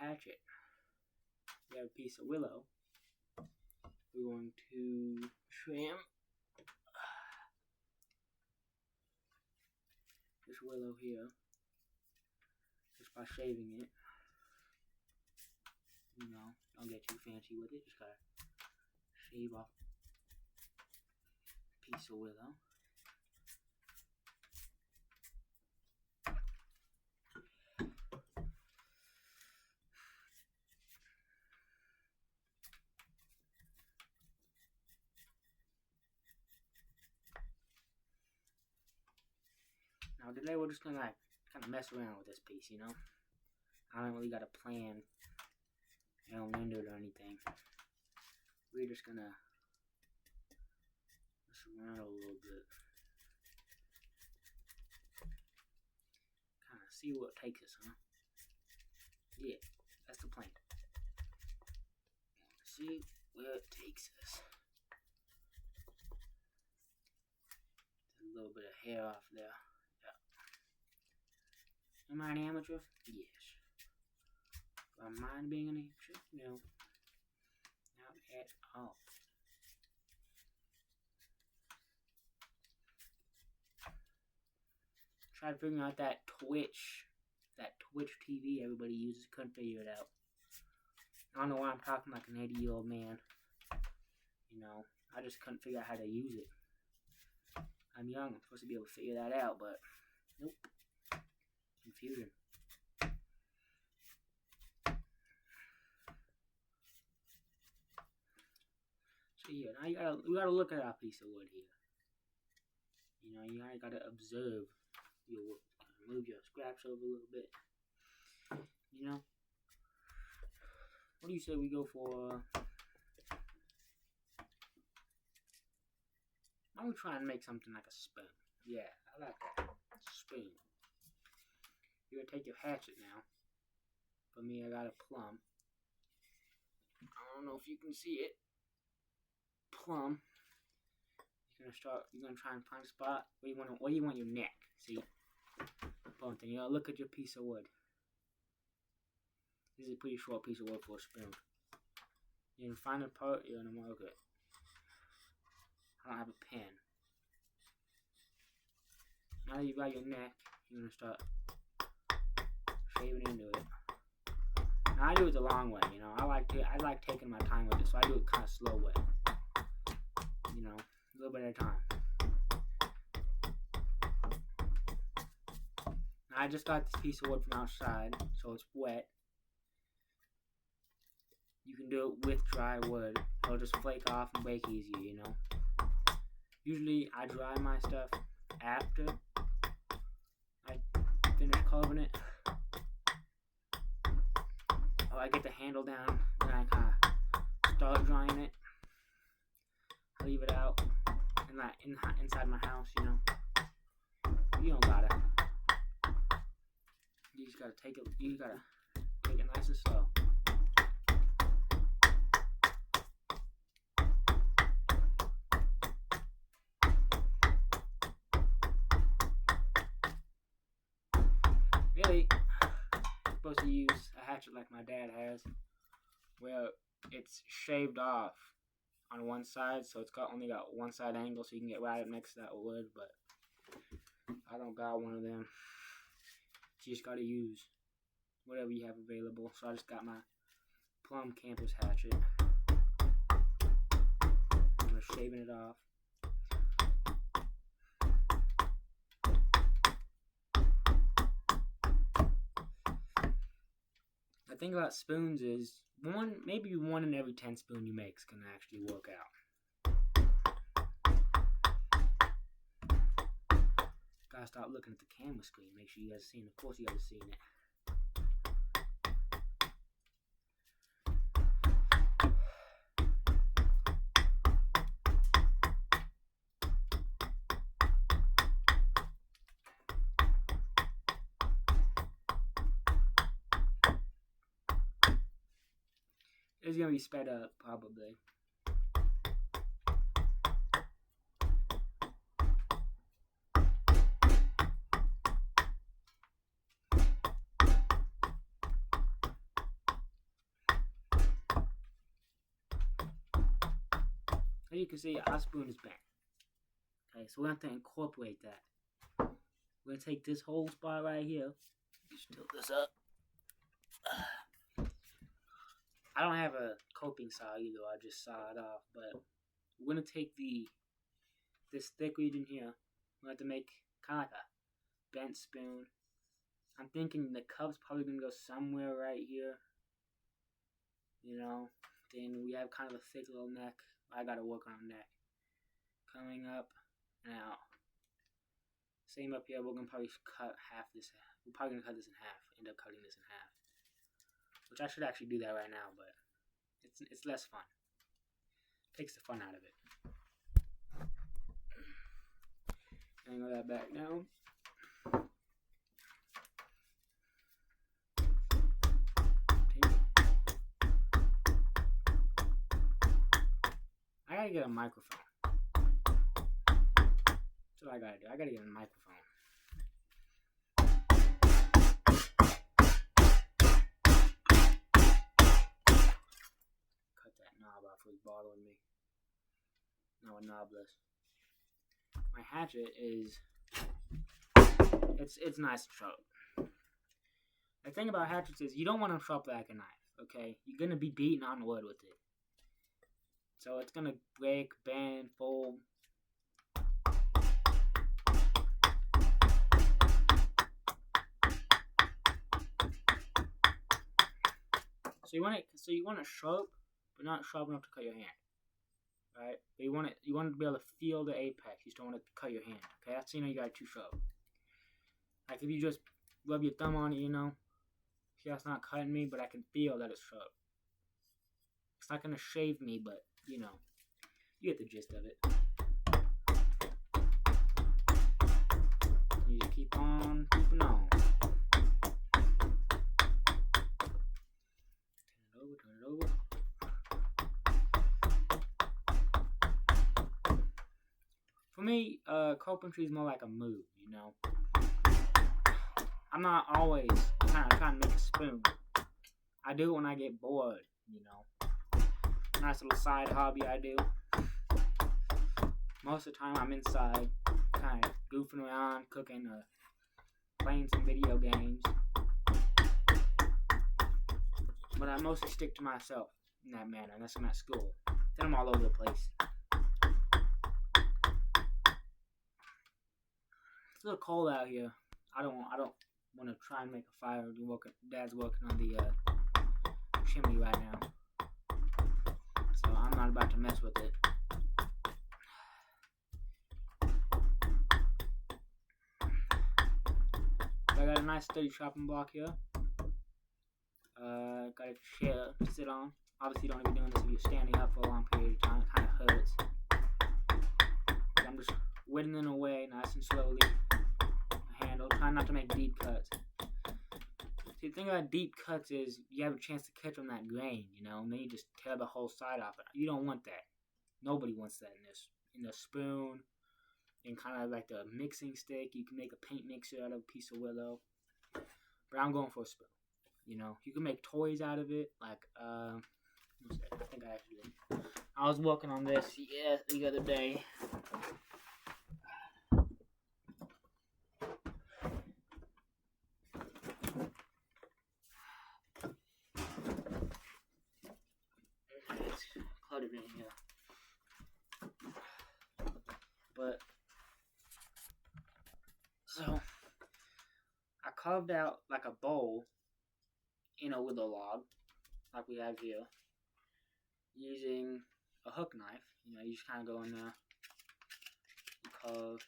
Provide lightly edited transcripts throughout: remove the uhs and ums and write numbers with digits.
hatchet. We have a piece of willow. We're going to trim this willow here just by shaving it. You know, don't get too fancy with it. Just gotta shave off a piece of willow. Now today we're just gonna like kind of mess around with this piece, you know. I don't really got a plan going into it or anything. We're just gonna mess around a little bit, kind of see what takes us, huh? Yeah, that's the plan. See where it takes us. There's a little bit of hair off there. Am I an amateur? Yes. Do I mind being an amateur? No. Not at all. Tried figuring out that Twitch TV everybody uses. Couldn't figure it out. I don't know why I'm talking like an 80-year-old man. You know, I just couldn't figure out how to use it. I'm young. I'm supposed to be able to figure that out, but nope. Confusion. So yeah, now you gotta look at our piece of wood here. You know, you gotta observe your wood. Move your scraps over a little bit. You know, what do you say we go for? I'm gonna try and make something like a spoon. Yeah, I like that. Spoon. You're gonna take your hatchet now. For me, I got a plum. I don't know if you can see it. Plum. You're gonna try and find a spot where you want your neck. See? Boom thing. You gotta look at your piece of wood. This is a pretty short piece of wood for a spoon. You're gonna find a part, you're gonna mark it. I don't have a pen. Now that you got your neck, you're gonna start shaving into it. Now I do it the long way, you know. I like taking my time with it, so I do it kind of slow way. You know, a little bit at a time. Now I just got this piece of wood from outside, so it's wet. You can do it with dry wood. It'll just flake off and break easier, you know. Usually I dry my stuff after I finish carving it. Oh, I get the handle down, then I kind of start drying it. I leave it out inside my house, you know. You don't gotta. You just gotta take it. You gotta take it nice and slow. Really, you're supposed to use a hatchet like my dad has, where it's shaved off on one side, so it's only got one side angle, so you can get right up next to that wood. But I don't got one of them. You just gotta use whatever you have available. So I just got my Plum Campus hatchet. I'm just shaving it off. The thing about spoons is maybe one in every 10 spoon you make is gonna actually work out. Gotta stop looking at the camera screen. Make sure you guys see it. Of course you guys are seeing it. It's gonna be sped up, probably. As you can see, our spoon is bent. Okay, so we're going to have to incorporate that. We're going to take this whole spot right here. Just tilt this up. I don't have a coping saw either. I just saw it off. But we're going to take this thick region here. We're going to have to make kind of like a bent spoon. I'm thinking the cup's probably going to go somewhere right here. You know. Then we have kind of a thick little neck. I got to work on the neck. Coming up and out. Same up here. We're going to probably cut half this. We're probably going to cut this in half. End up cutting this in half. Which I should actually do that right now, but it's less fun. Takes the fun out of it. Angle that back down. I gotta get a microphone. That's what I gotta do. I gotta get a microphone. Knob off was bothering me. Now a knobless. My hatchet is it's nice and sharp. The thing about hatchets is you don't want them sharp like a knife, okay? You're gonna be beating on wood with it. So it's gonna break, bend, fold. So you want it sharp, but not sharp enough to cut your hand, right? But you want it to be able to feel the apex. You just don't want it to cut your hand, okay? That's, you know, you got it too sharp. Like if you just rub your thumb on it, you know, see how it's not cutting me, but I can feel that it's sharp. It's not gonna shave me, but you know, you get the gist of it. You just keep on keeping on. Turn it over. For me, carpentry is more like a move, you know. I'm not always kind of trying to make a spoon. I do it when I get bored, you know. Nice little side hobby I do. Most of the time I'm inside, kind of goofing around, cooking, or playing some video games. But I mostly stick to myself in that manner, unless I'm at school. Then I'm all over the place. It's a little cold out here. I don't want to try and make a fire. Dad's working on the chimney right now, so I'm not about to mess with it. I got a nice steady chopping block here. Got a chair to sit on. Obviously, you don't want to be doing this if you're standing up for a long period of time. It kind of hurts. But I'm just whittling away nice and slowly. Handle, trying not to make deep cuts. See, the thing about deep cuts is you have a chance to catch on that grain, you know, and then you just tear the whole side off. You don't want that. Nobody wants that in the spoon, and kind of like the mixing stick. You can make a paint mixer out of a piece of willow, but I'm going for a spoon. You know, you can make toys out of it, like what's that? I think I actually did. I was working on this the other day. Cluttered in here, but so I carved out like a bowl in a willow log, like we have here, using a hook knife. You know, you just kind of go in there, you carve.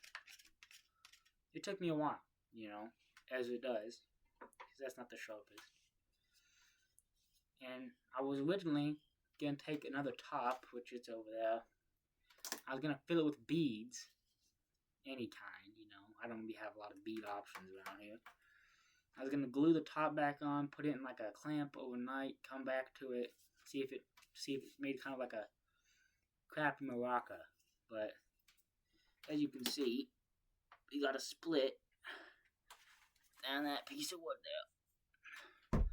It took me a while, you know, as it does, because that's not the sharpest. And I was originally gonna take another top, which is over there. I was gonna fill it with beads, any kind, you know. I don't really have a lot of bead options around here. I was gonna glue the top back on, put it in like a clamp overnight, come back to it, see if it made kind of like a crappy maraca. But as you can see, we got a split down that piece of wood there.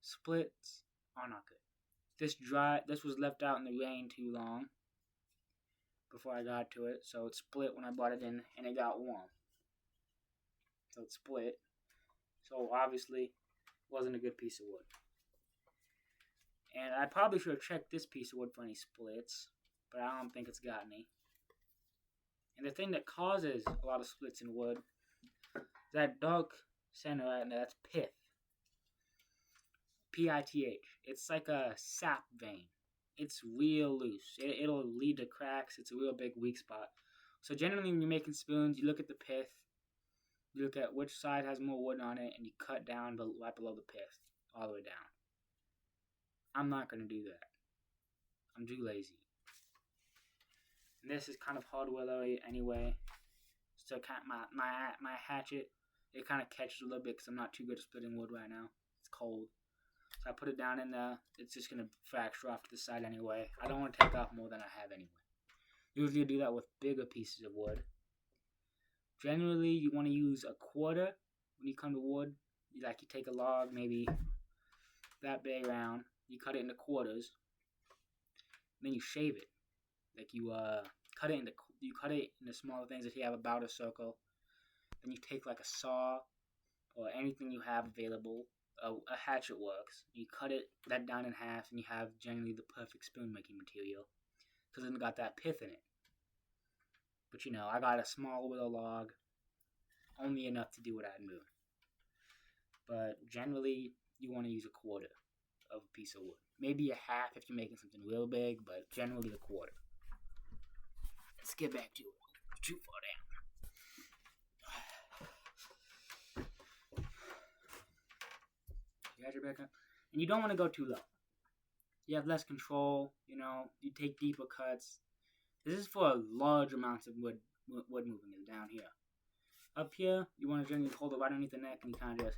Splits are not good. This was left out in the rain too long, before I got to it, so it split when I brought it in, and it got warm. So it split. So obviously, it wasn't a good piece of wood. And I probably should have checked this piece of wood for any splits, but I don't think it's got any. And the thing that causes a lot of splits in wood is that dark center right there, that's pith. P-I-T-H. It's like a sap vein. It's real loose. It'll lead to cracks. It's a real big weak spot. So generally when you're making spoons, you look at the pith, you look at which side has more wood on it, and you cut down right below the pith, all the way down. I'm not going to do that. I'm too lazy. And this is kind of hardware anyway. So my hatchet, it kind of catches a little bit because I'm not too good at splitting wood right now. It's cold. So I put it down in there. It's just going to fracture off to the side anyway. I don't want to take off more than I have anyway. Usually you do that with bigger pieces of wood. Generally, you want to use a quarter when you come to wood. You take a log, maybe that big round. You cut it into quarters. Then you shave it. You cut it into smaller things. If you have about a circle, then you take like a saw or anything you have available. A hatchet works. You cut that down in half, and you have generally the perfect spoon making material because it's got that pith in it. But I got a small willow log, only enough to do what I'm doing. But generally, you want to use a quarter of a piece of wood. Maybe a half if you're making something real big, but generally a quarter. Let's get back to it. Too far down. You got your back up. And you don't want to go too low. You have less control, you take deeper cuts. This is for large amounts of wood moving is down here. Up here, you want to generally hold it right underneath the neck, and you kind of just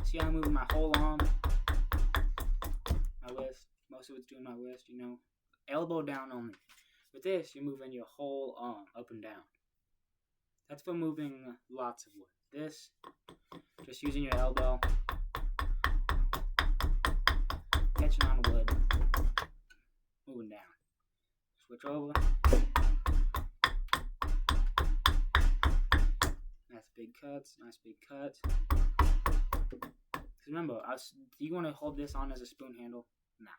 see how I'm moving my whole arm, my wrist. Most of it's doing my wrist, elbow down only. With this, you're moving your whole arm up and down. That's for moving lots of wood. This, just using your elbow, catching on the wood, moving down. Switch over. Nice big cuts. Remember, do you want to hold this on as a spoon handle? Nah.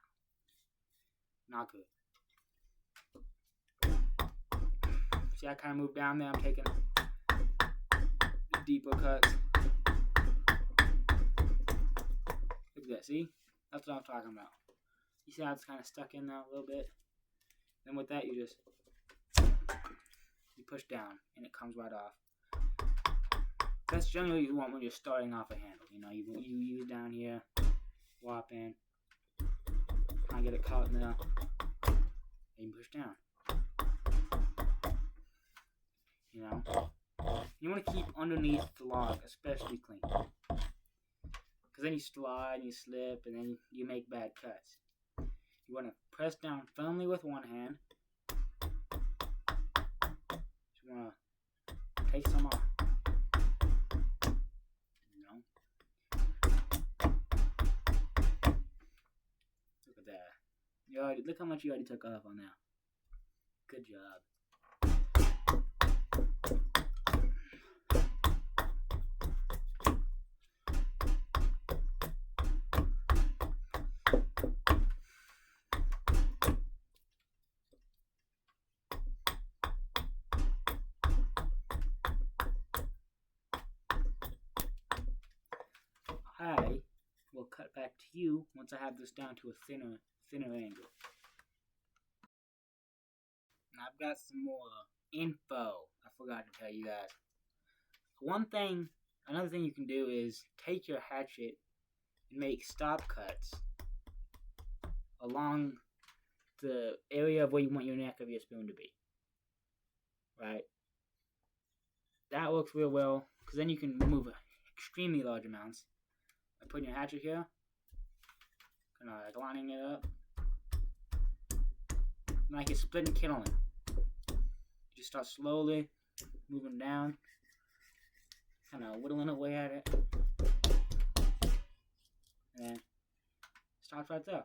Not good. See, I kind of moved down there. I'm taking deeper cuts. Look at that, see? That's what I'm talking about. You see how it's kind of stuck in there a little bit? Then with that, you push down, and it comes right off. That's generally what you want when you're starting off a handle. You use down here, whop in, try and get it caught in there, and you push down. You want to keep underneath the log, especially clean. Because then you slide and you slip, and then you make bad cuts. You want to press down firmly with one hand. You want to take some off. Look at that. Look how much you already took off on that. Good job. I will cut back to you once I have this down to a thinner angle. And I've got some more info I forgot to tell you guys. Another thing you can do is take your hatchet and make stop cuts along the area of where you want your neck of your spoon to be. Right? That works real well, because then you can remove extremely large amounts. By putting your hatchet here, kind of lining it up, like you're splitting kindling. You just start slowly moving down, kind of whittling away at it, and then stops right there.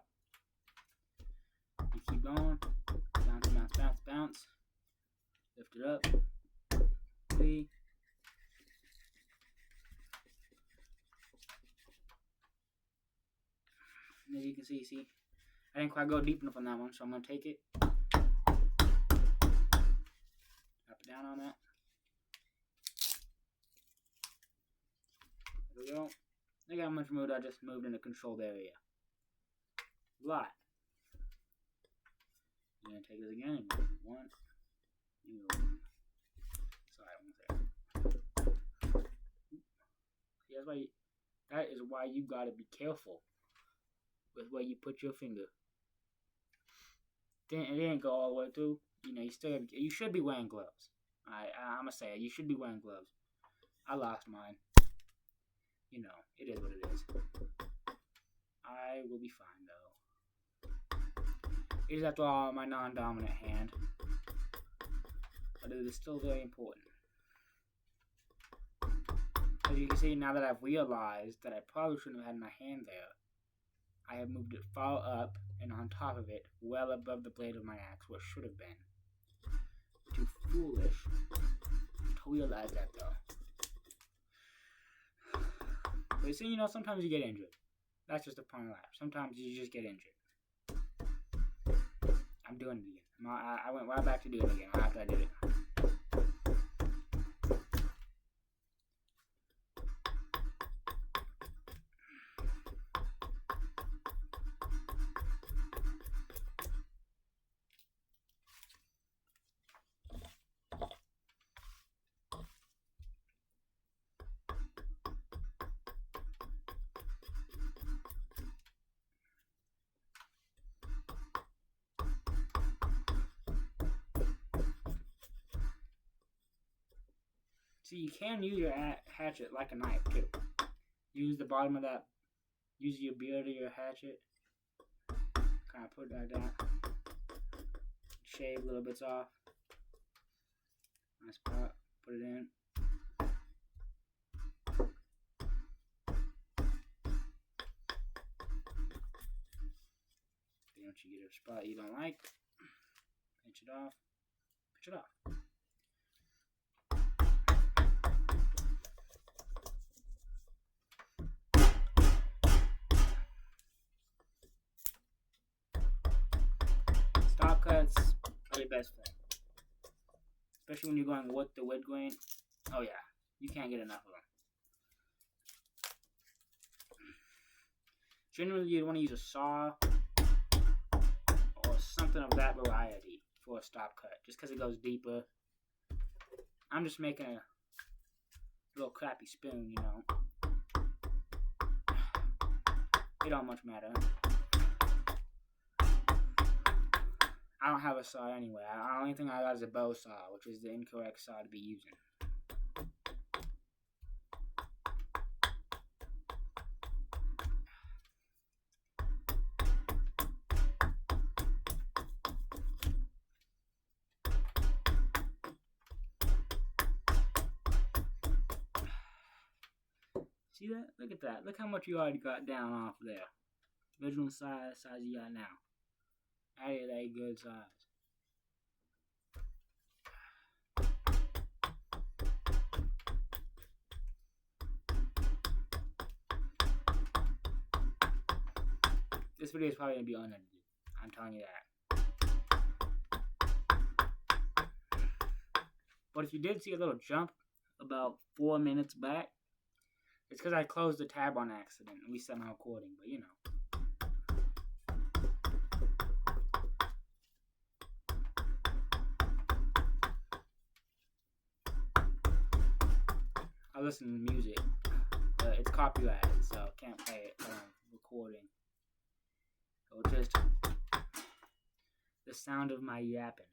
You Keep going. Bounce, bounce, bounce, bounce. Lift it up. 3. And as you can see, I didn't quite go deep enough on that one, so I'm going to take it. Drop it down on that. There we go. Look how much mood I just moved in a controlled area. A lot. I'm going to take this again and go 1, 2. Sorry, 1 second. See, that is why you gotta be careful with where you put your finger. It didn't go all the way through. You know, you should be wearing gloves. I'm gonna say it. You should be wearing gloves. I lost mine. You know, it is what it is. I will be fine though. It is after all my non-dominant hand, but it is still very important. As you can see, now that I've realized that I probably shouldn't have had my hand there, I have moved it far up and on top of it, well above the blade of my axe, where it should have been. Too foolish to realize that though. But you see, you know, sometimes you get injured. That's just a point of life. Sometimes you just get injured. I'm doing it again. I went right back to doing it again after I did it. See, you can use your hatchet like a knife too. Use the bottom of that, use your beard or your hatchet, kind of put it like that, shave little bits off, nice spot, put it in. Once you get a spot you don't like, pinch it off, pinch it off. Stop cuts are your best friend. Especially when you're going with the wood grain. Oh yeah, you can't get enough of them. Generally you'd want to use a saw or something of that variety for a stop cut, just because it goes deeper. I'm just making a little crappy spoon, you know. It don't much matter. I don't have a saw anyway. The only thing I got is a bow saw, which is the incorrect saw to be using. See that? Look at that. Look how much you already got down off there. Original size you got now. That is a good size. This video is probably going to be unedited. I'm telling you that. But if you did see a little jump about 4 minutes back, it's because I closed the tab on accident and we set my recording, but you know. I listen to music, but it's copyrighted, so I can't play it when I'm recording. So just the sound of my yapping.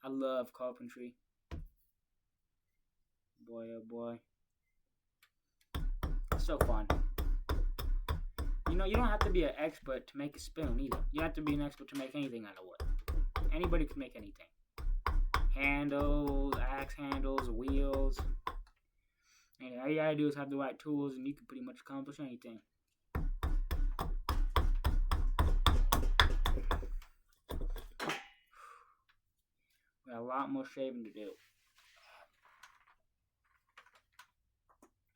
I love carpentry. Boy, oh boy. It's so fun. You know, you don't have to be an expert to make a spoon either. You don't have to be an expert to make anything out of wood. Anybody can make anything. Handles, axe handles, wheels. And all you gotta do is have the right tools, and you can pretty much accomplish anything. We got a lot more shaving to do.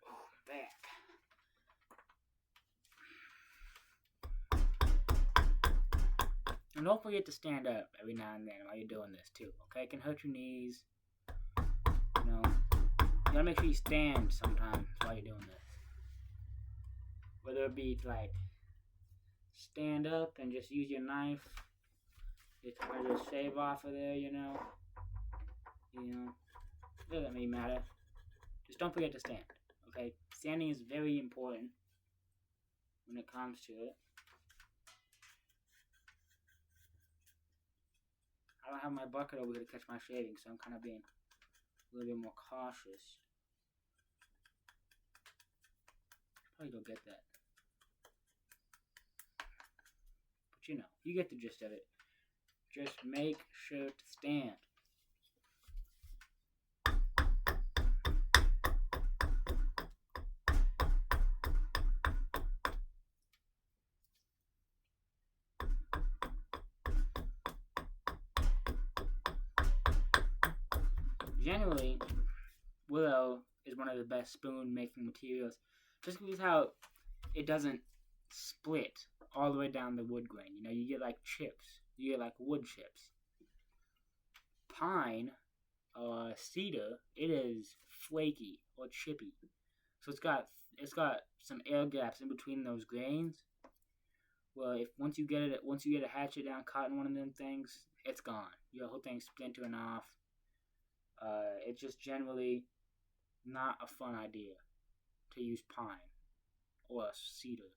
Oh, back. And don't forget to stand up every now and then while you're doing this too, okay? It can hurt your knees. You know, you gotta make sure you stand sometimes while you're doing this. Whether it be to like stand up and just use your knife, just kind of just shave off of there, you know. It doesn't really matter. Just don't forget to stand, okay? Standing is very important when it comes to it. I don't have my bucket over here to catch my shaving, so I'm kind of being a little bit more cautious. Probably go get that. But you know, you get the gist of it. Just make sure to stand. Generally, willow is one of the best spoon making materials just because how it doesn't split all the way down the wood grain. You know, you get like chips. You get like wood chips. Pine or cedar, it is flaky or chippy. So it's got some air gaps in between those grains. Well, once you get a hatchet down caught in one of them things, it's gone. Your whole thing's splintering off. It's just generally not a fun idea to use pine or cedar.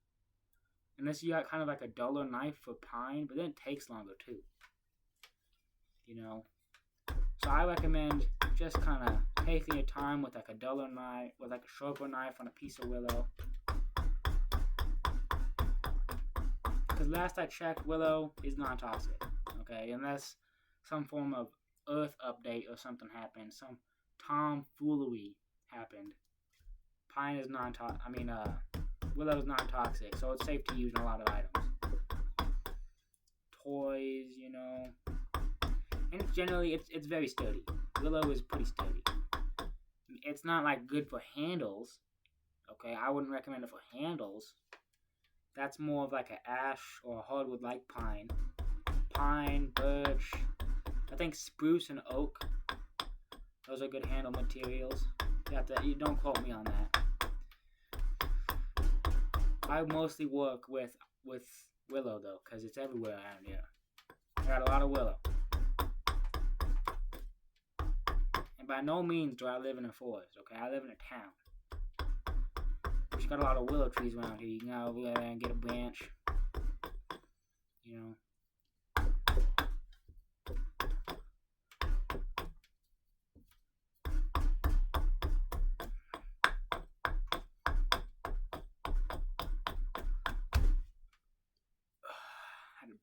Unless you got kind of like a duller knife for pine, but then it takes longer too. You know? So I recommend just kind of taking your time with like a duller knife, with like a sharper knife on a piece of willow. Because last I checked, willow is non-toxic. Okay? Unless some form of earth update or something happened, some tomfoolery happened. Pine is willow is non-toxic, so it's safe to use in a lot of items. Toys, you know, and generally it's very sturdy. Willow is pretty sturdy. It's not like good for handles. Okay, I wouldn't recommend it for handles. That's more of like an ash or a hardwood like pine. Pine, birch. I think spruce and oak. Those are good handle materials. You don't quote me on that. I mostly work with willow though, because it's everywhere around here. I got a lot of willow. And by no means do I live in a forest, okay? I live in a town. Just got a lot of willow trees around here. You can go over there and get a branch. You know.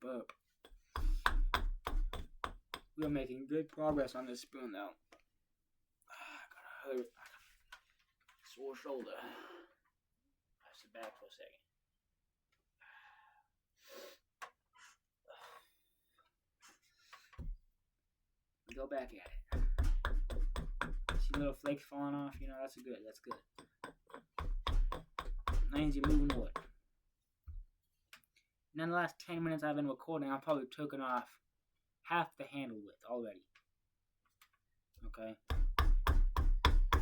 Burp. We're making good progress on this spoon though. I got a sore shoulder. I'll sit back for a second. Go back at it. See little flakes falling off? You know, that's good. That means you're moving wood. And in the last 10 minutes I've been recording, I've probably taken off half the handle width already. Okay?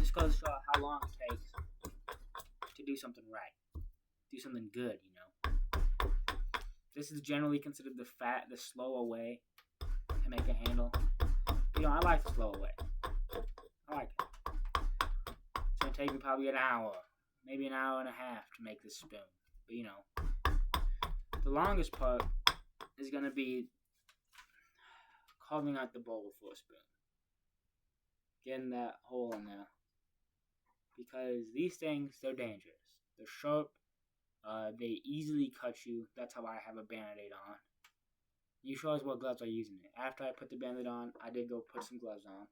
Just goes to show how long it takes to do something right. Do something good, you know. This is generally considered the slower way to make a handle. You know, I like the slower way. I like it. It's going to take me probably an hour, maybe an hour and a half to make this spoon. But, you know. The longest part is going to be carving out the bowl for a spoon. Getting that hole in there. Because these things, they're dangerous. They're sharp. They easily cut you. That's how I have a Band-Aid on. You should always wear gloves while using it. After I put the Band-Aid on, I did go put some gloves on.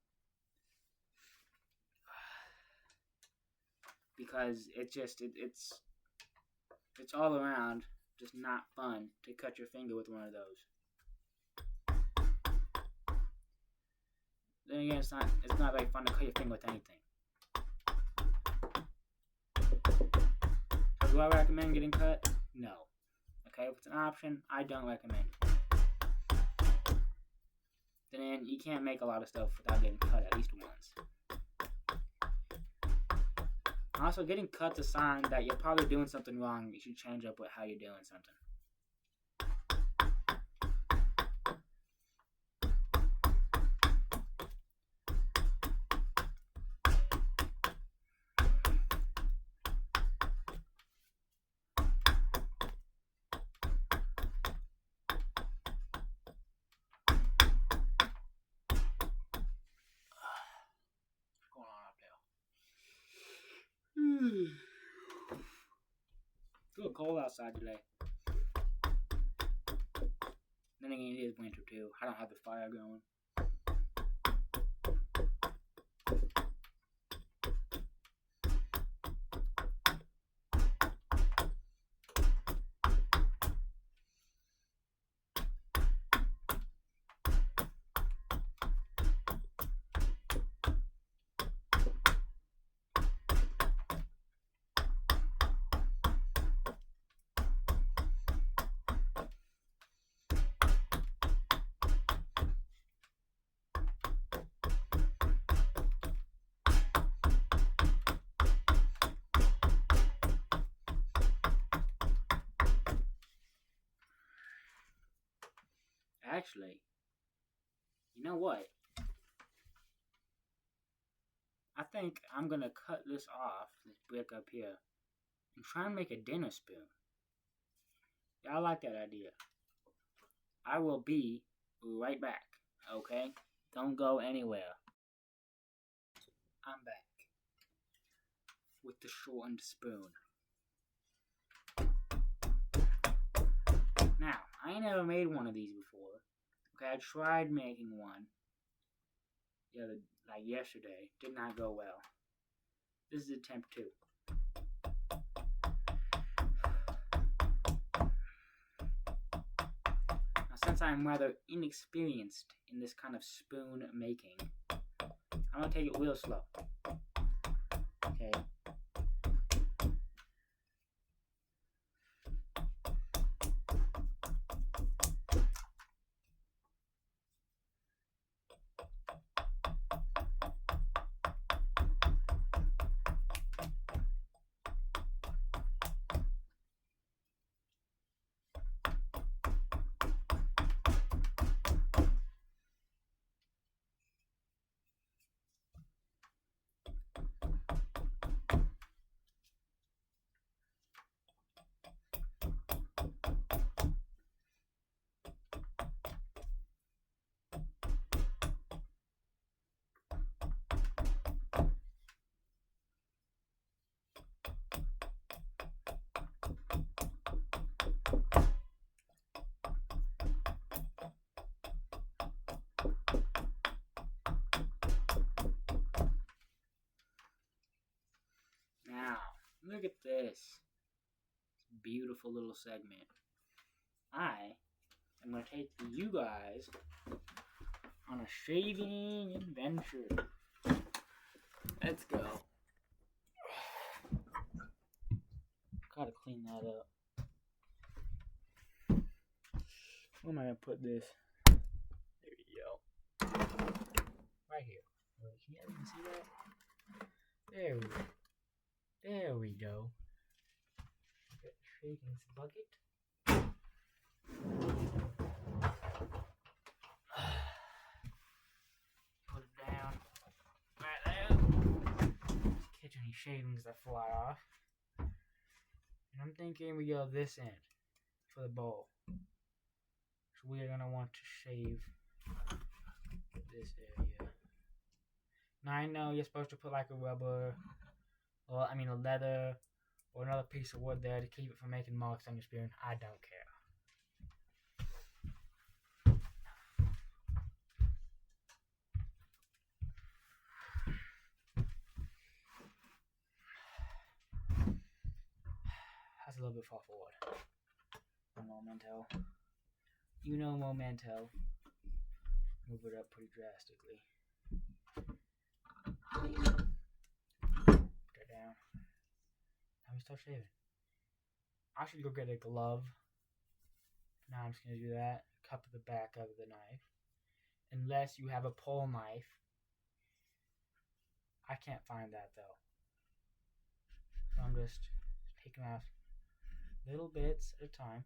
because it's all around just not fun to cut your finger with one of those. Then again, it's not very fun to cut your finger with anything. So do I recommend getting cut? No. Okay, if it's an option, I don't recommend it. Then you can't make a lot of stuff without getting cut at least once. Also, getting cut's a sign that you're probably doing something wrong. You should change up with how you're doing something. It's a little cold outside today. Then again, it is winter too. I don't have the fire going. Actually, you know what? I think I'm gonna cut this off, this brick up here, and try and make a dinner spoon. Yeah, I like that idea. I will be right back, okay? Don't go anywhere. I'm back with the shortened spoon. Now, I ain't never made one of these before. Okay, I tried making one yesterday. Did not go well. This is attempt 2. Now, since I'm rather inexperienced in this kind of spoon making, I'm gonna take it real slow. Okay. Now, look at this beautiful little segment. I am going to take you guys on a shaving adventure. Let's go. Gotta clean that up. Where am I going to put this? There we go. Right here. Wait, can you even see that? There we go. There we go. Get the shavings bucket. Put it down right there. Catch any shavings that fly off. And I'm thinking we go this end for the bowl. So we are going to want to shave this area. Now I know you're supposed to put like a rubber, or a leather, or another piece of wood there to keep it from making marks on your spoon. I don't care. a little bit far forward. Memento. You know Memento. Move it up pretty drastically. Put it down. Now we start shaving. I should go get a glove. Now I'm just going to do that. Cup the back of the knife. Unless you have a pole knife. I can't find that though. So I'm just taking off little bits at a time.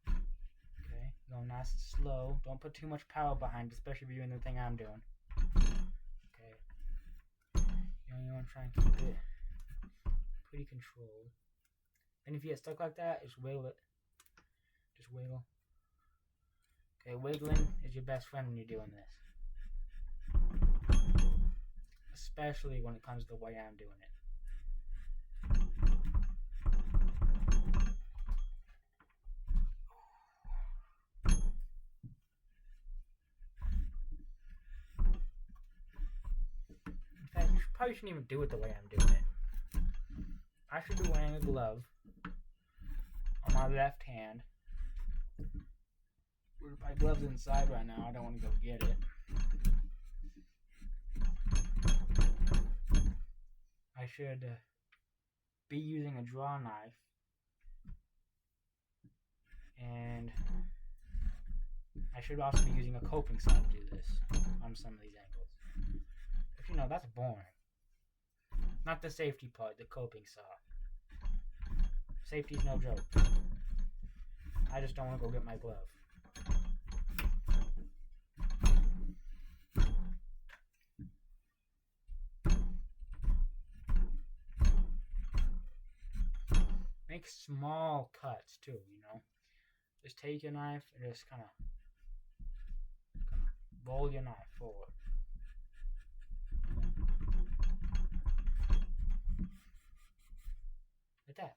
Okay, going nice and slow. Don't put too much power behind it, especially if you're doing the thing I'm doing. Okay. You want to try and keep it pretty controlled. And if you get stuck like that, just wiggle it. Just wiggle. Okay, wiggling is your best friend when you're doing this. Especially when it comes to the way I'm doing it. In fact, you probably shouldn't even do it the way I'm doing it. I should be wearing a glove on my left hand. My glove's inside right now. I don't want to go get it. I should be using a draw knife, and I should also be using a coping saw to do this on some of these angles. But you know, that's boring. Not the safety part, the coping saw. Safety's no joke. I just don't want to go get my glove. Make small cuts too, you know. Just take your knife and just kind of roll your knife forward. Like that.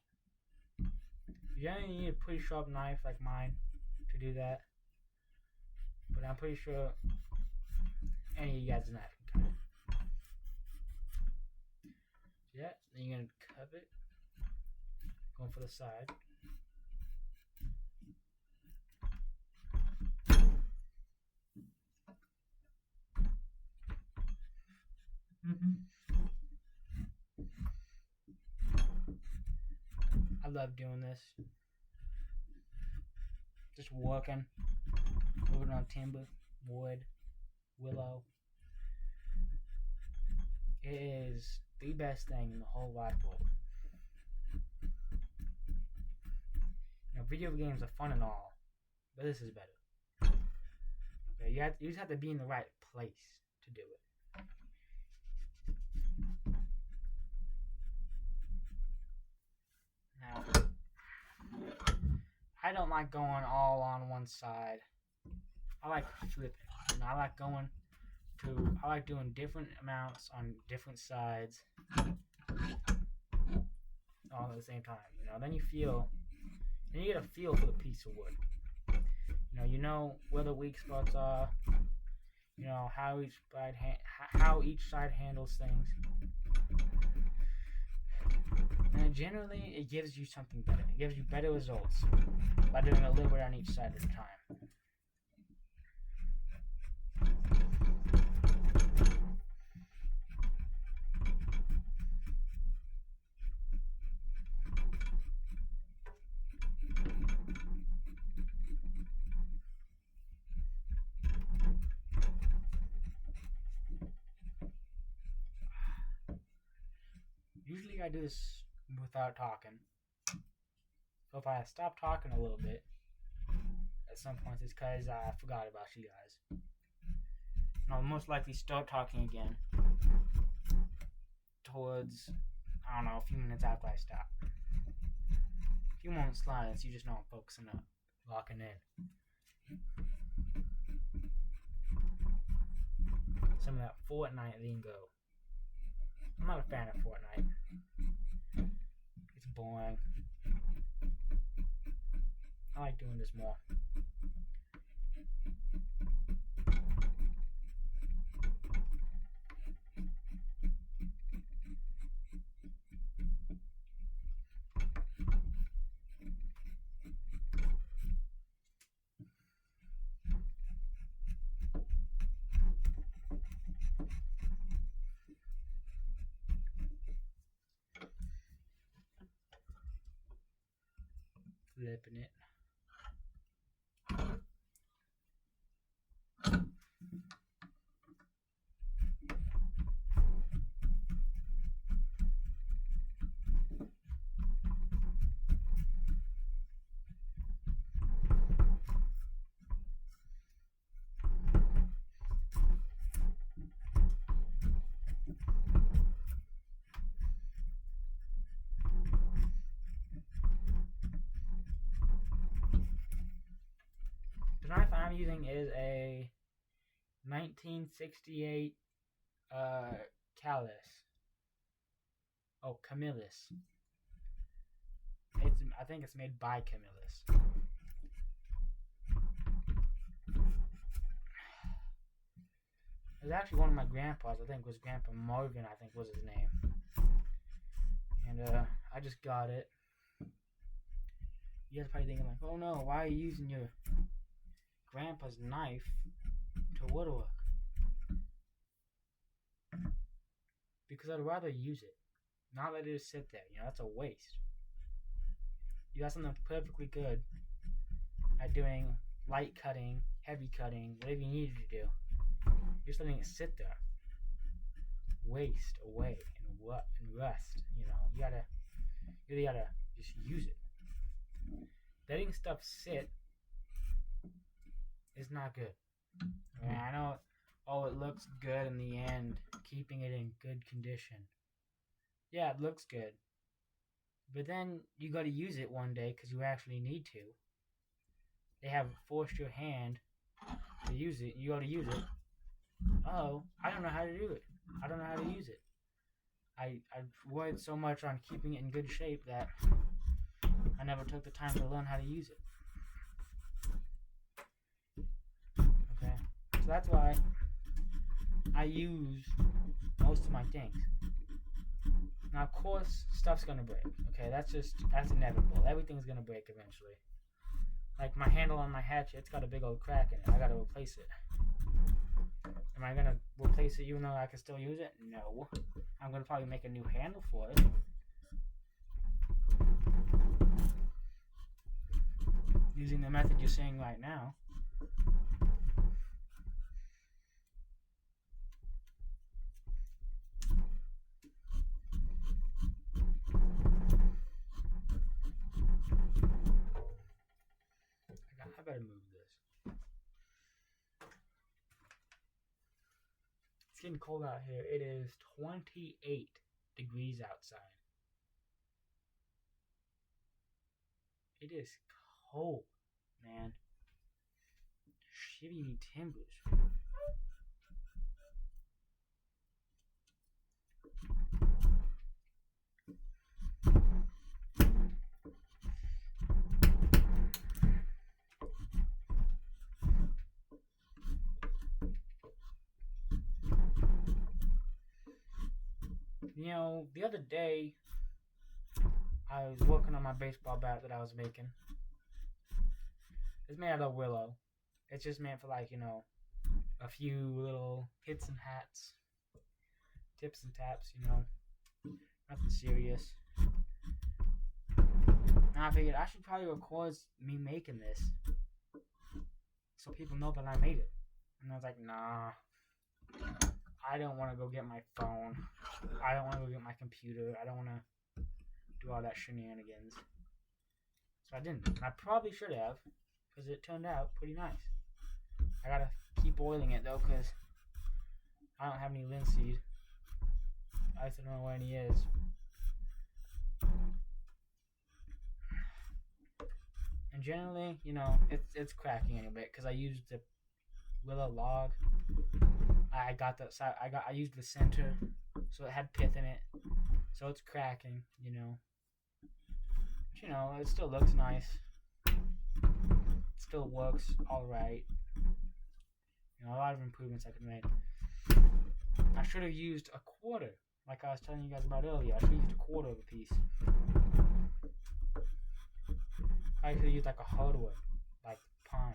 You only need a pretty sharp knife like mine to do that. But I'm pretty sure any of you guys' knife can cut it. Yeah, then you're going to cut it. Going for the side. I love doing this. Just working. Moving on timber, wood, willow. It is the best thing in the whole wide world. You know, video games are fun and all, but this is better. Okay, you just have to be in the right place to do it. Now, I don't like going all on one side. I like flipping. You know, I like doing different amounts on different sides all at the same time. You know, then you get a feel for the piece of wood. You know where the weak spots are. You know how each side handles things. And generally, it gives you something better. It gives you better results by doing a little bit on each side at a time. Usually I do this without talking. So if I stop talking a little bit at some points, it's because I forgot about you guys. And I'll most likely start talking again towards, I don't know, a few minutes after I stop. A few moments silence, you just know I'm focusing up, locking in. Some of that Fortnite lingo. I'm not a fan of Fortnite. It's boring. I like doing this more. flipping it. The knife I'm using is a 1968 Callus. Oh, Camillus. I think it's made by Camillus. It was actually one of my grandpas. I think it was Grandpa Morgan. I think was his name. And I just got it. You guys probably thinking like, oh no, why are you using your grandpa's knife to woodwork? Because I'd rather use it, not let it just sit there. You know, that's a waste. You got something perfectly good at doing light cutting, heavy cutting, whatever you need to do. You're just letting it sit there, waste away and rust. You know, you really gotta just use it. Letting stuff sit is not good. I mean, I know, oh, it looks good in the end, keeping it in good condition. Yeah, it looks good. But then you got to use it one day because you actually need to. They have forced your hand to use it. You got to use it. Oh, I don't know how to do it. I don't know how to use it. I worried so much on keeping it in good shape that I never took the time to learn how to use it. Okay, so that's why I use most of my things. Now, of course, stuff's gonna break. Okay, that's inevitable. Everything's gonna break eventually. Like my handle on my hatchet, it's got a big old crack in it. I gotta replace it. Am I gonna replace it even though I can still use it? No. I'm gonna probably make a new handle for it. Using the method you're seeing right now. I better move this. It's getting cold out here. It is 28 degrees outside. It is cold, man. Shitty me timbers. You know, the other day, I was working on my baseball bat that I was making. It's made out of willow. It's just meant for, like, you know, a few little hits and hats, tips and taps, you know, nothing serious. And I figured I should probably record me making this so people know that I made it. And I was like, nah, I don't want to go get my phone. I don't want to go get my computer. I don't want to do all that shenanigans. So I didn't. And I probably should have, because it turned out pretty nice. I gotta keep boiling it though, because I don't have any linseed. I just don't know where any is. And generally, you know, it's cracking a bit because I used the willow log. I used the center, so it had pith in it, so it's cracking, you know. But, you know, it still looks nice. It still works all right. You know, a lot of improvements I could make. I should have used a quarter, like I was telling you guys about earlier. I should have used a quarter of a piece. I should have used like a hardwood, like pine.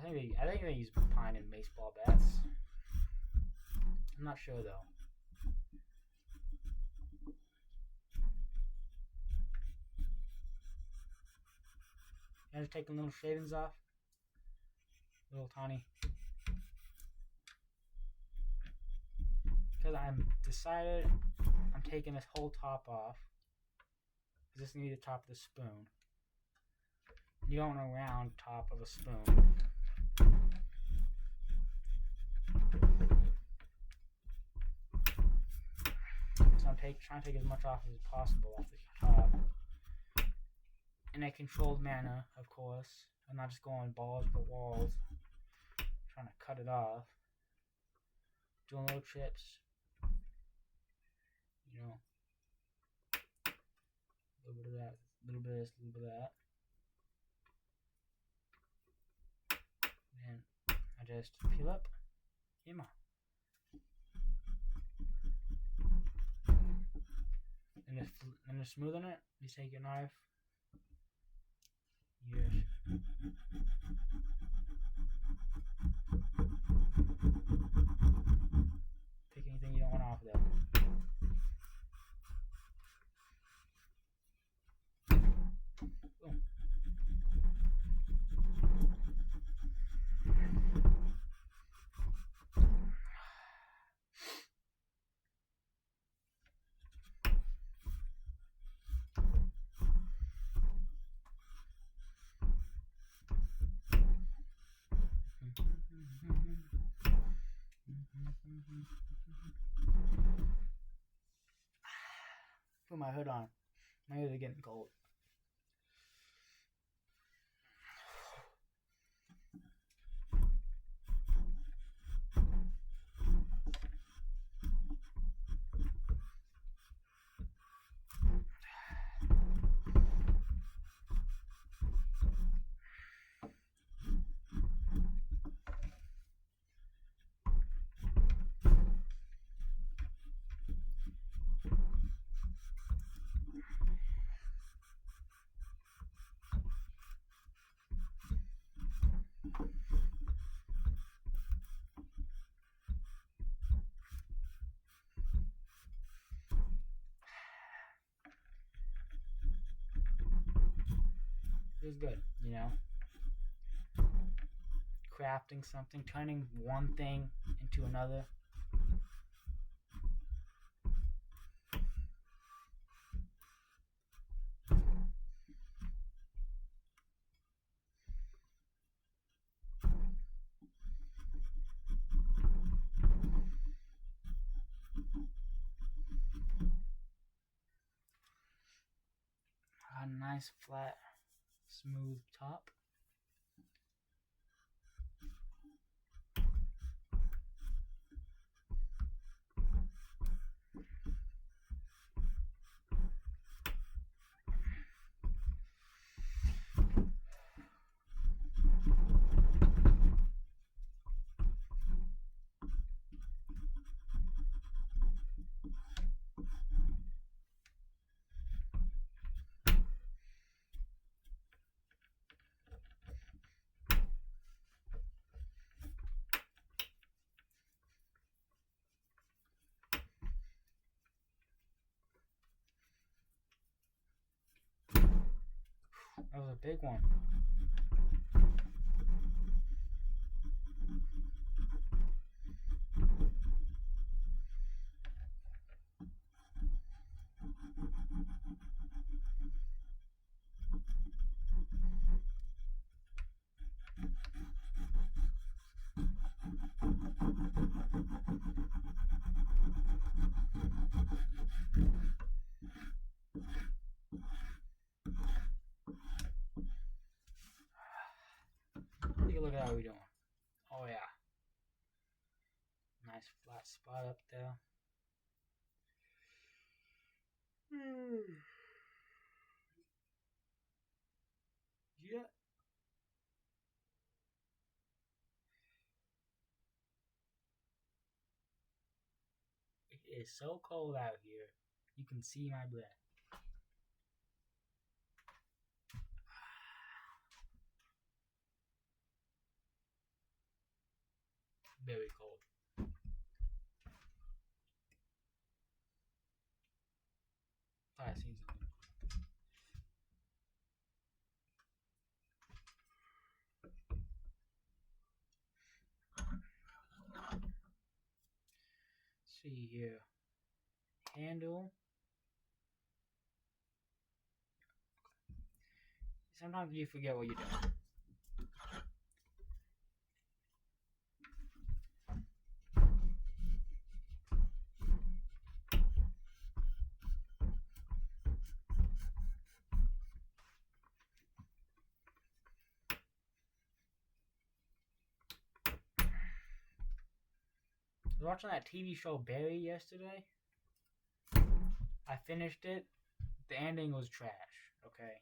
I think they use pine in baseball bats. I'm not sure though. I'm just taking little shavings off. Little tiny. Because I'm decided I'm taking this whole top off. Because this is going to be the top of the spoon. You don't want a round top of a spoon. So I'm trying to take as much off as possible off the top. In a controlled manner, of course. I'm not just going balls to the walls. Trying to cut it off. Doing little chips. You know. A little bit of that. A little bit of this, a little bit of that. And I just peel up. Emma. And to smoothen it, you take your knife. Yes. Pick anything you don't want off of there. Boom. Put my hood on. My ears are getting cold. It was good, you know. Crafting something, turning one thing into another. A nice flat, smooth top. That was a big one. Take a look at how we're doing. Oh yeah. Nice flat spot up there. Yeah. It is so cold out here. You can see my breath. Very cold. Thought I seen something. see here. Handle. Sometimes you forget what you're doing. I was watching that TV show Barry yesterday. I finished it. The ending was trash, okay?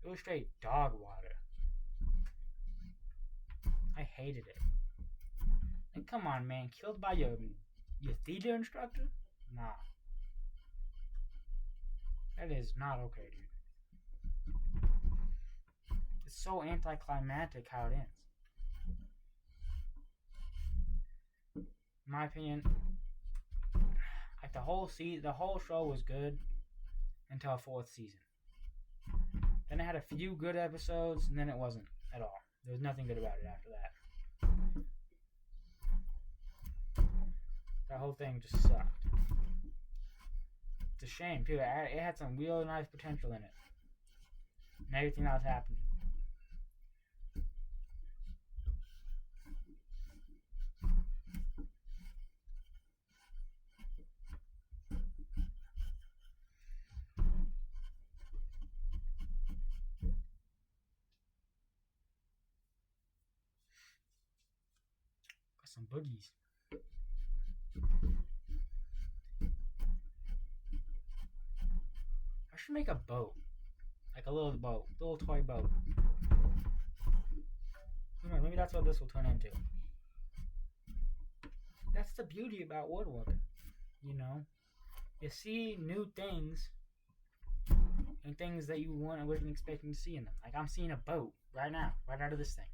It was straight dog water. I hated it. And come on, man. Killed by your theater instructor? Nah. That is not okay, dude. It's so anticlimactic how it ends. In my opinion, like the whole show was good until fourth season. Then it had a few good episodes, and then it wasn't at all. There was nothing good about it after that. That whole thing just sucked. It's a shame, too. It had some really nice potential in it. And everything else happened. Got some boogies. I should make a boat. Like a little boat. Little toy boat. Who knows, maybe that's what this will turn into. That's the beauty about woodworking. You know? You see new things and things that you wasn't expecting to see in them. Like I'm seeing a boat right now, right out of this thing.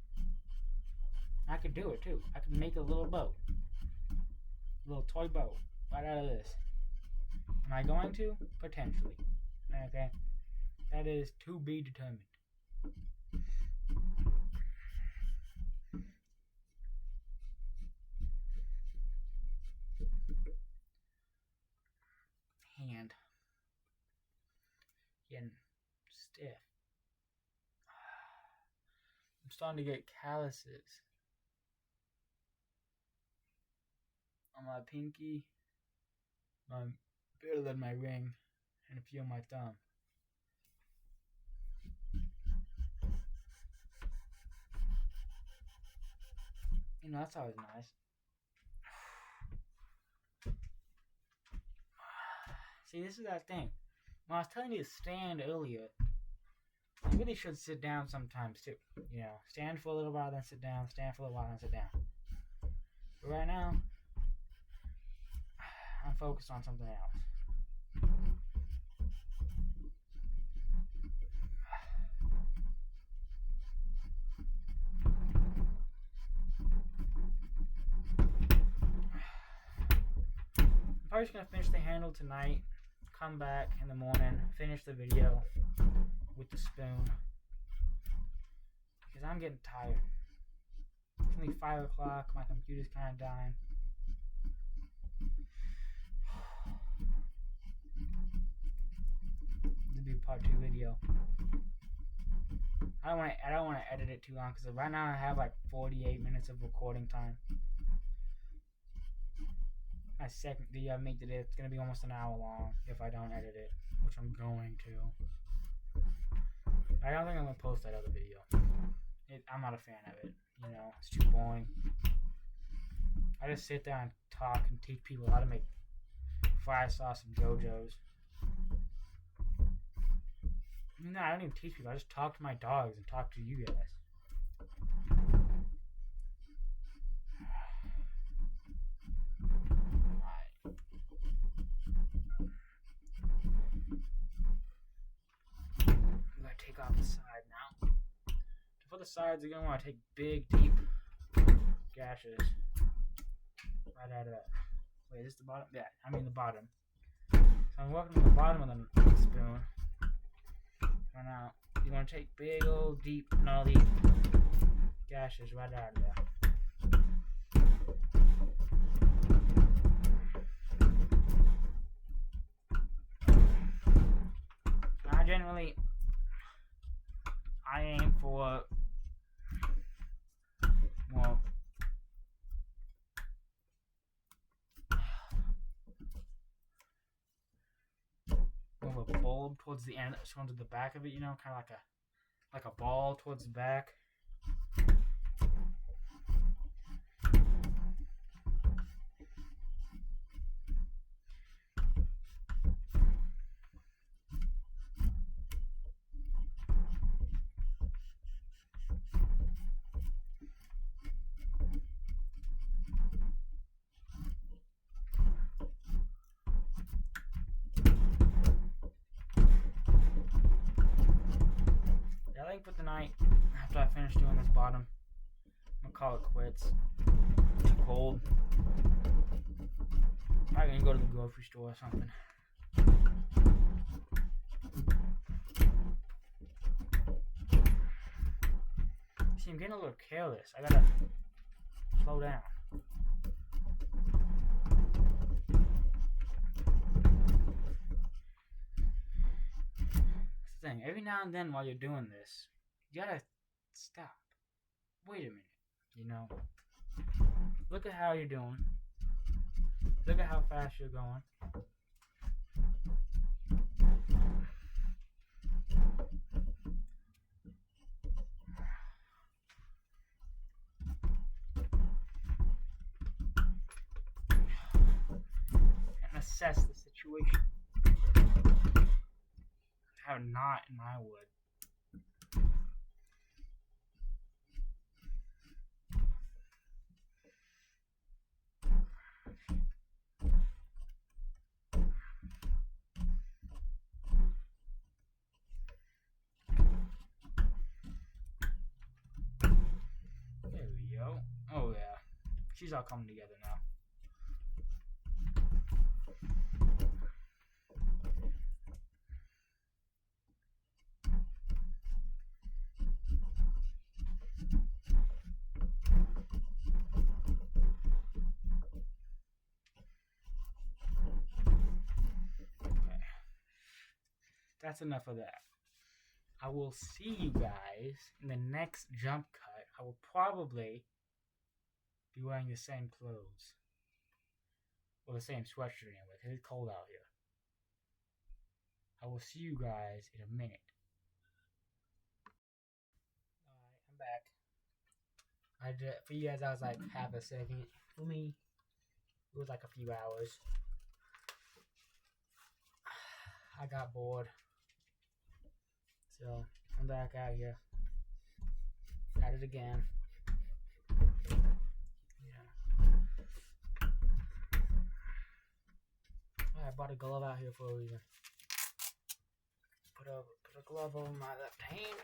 I could do it too. I could make a little boat. A little toy boat right out of this. Am I going to? Potentially. Okay. That is to be determined. Hand. Getting stiff. I'm starting to get calluses on my pinky, bigger than my ring, and a few on my thumb. You know, that's always nice. See, this is that thing. When I was telling you to stand earlier, you really should sit down sometimes too. You know, stand for a little while, then sit down. Stand for a little while, then sit down. But right now, I'm focused on something else. I'm probably just going to finish the handle tonight, come back in the morning, finish the video with the spoon, because I'm getting tired. It's only 5 o'clock, my computer's kind of dying. This will be a part 2 video. I don't want to edit it too long, because right now I have like 48 minutes of recording time. My second video I made today, it's going to be almost an hour long if I don't edit it, which I'm going to. I don't think I'm going to post that other video. I'm not a fan of it. You know, it's too boring. I just sit there and talk and teach people how to make fire sauce and JoJo's. No, I don't even teach people. I just talk to my dogs and talk to you guys. I'm going to take off the side now. For the sides, you're going to want to take big, deep gashes right out of that. Wait, is this the bottom? Yeah, I mean the bottom. So I'm working on the bottom of the spoon. For now, you want to take big, old, deep, gnarly gashes right out of there. generally, I aim for more of a bulb towards the end, towards the back of it, kind of like a ball towards the back. I think for tonight, after I finish doing this bottom, I'm gonna call it quits. It's too cold. Probably gonna go to the grocery store or something. See, I'm getting a little careless. I gotta slow down. That's the thing. Every now and then while you're doing this, you gotta stop. Wait a minute. Look at how you're doing. Look at how fast you're going. And assess the situation. How not in my wood. There we go. Oh yeah. She's all coming together now. That's enough of that. I will see you guys in the next jump cut. I will probably be wearing the same clothes. Or the same sweatshirt anyway, because it's cold out here. I will see you guys in a minute. Alright, I'm back. For you guys, that was like half a second. For me, it was like a few hours. I got bored. So, I'm back out here. At it again. Yeah. I bought a glove out here for a reason. Put a glove over my left hand.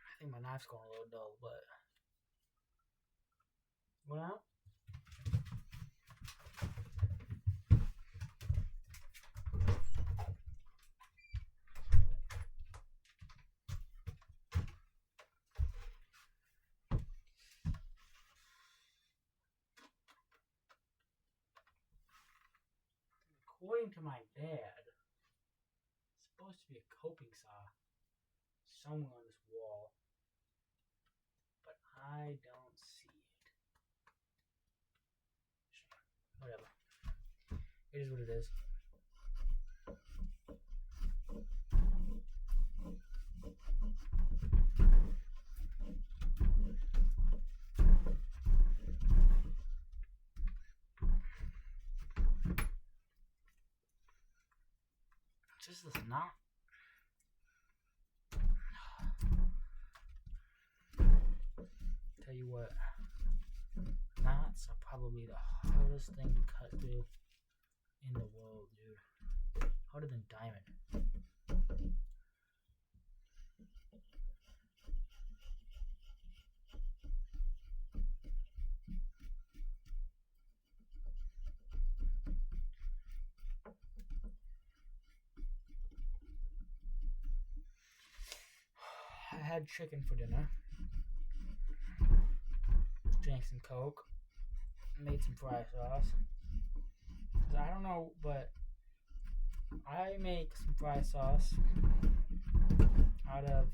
I think my knife's going a little dull, but well, according to my dad, it's supposed to be a coping saw somewhere on this wall, but I don't see it. Whatever. It is what it is. Just this knot. Tell you what, knots are probably the hardest thing to cut through in the world, dude. Harder than diamond. had chicken for dinner. Drank some Coke. Made some fry sauce. I don't know, but I make some fry sauce out of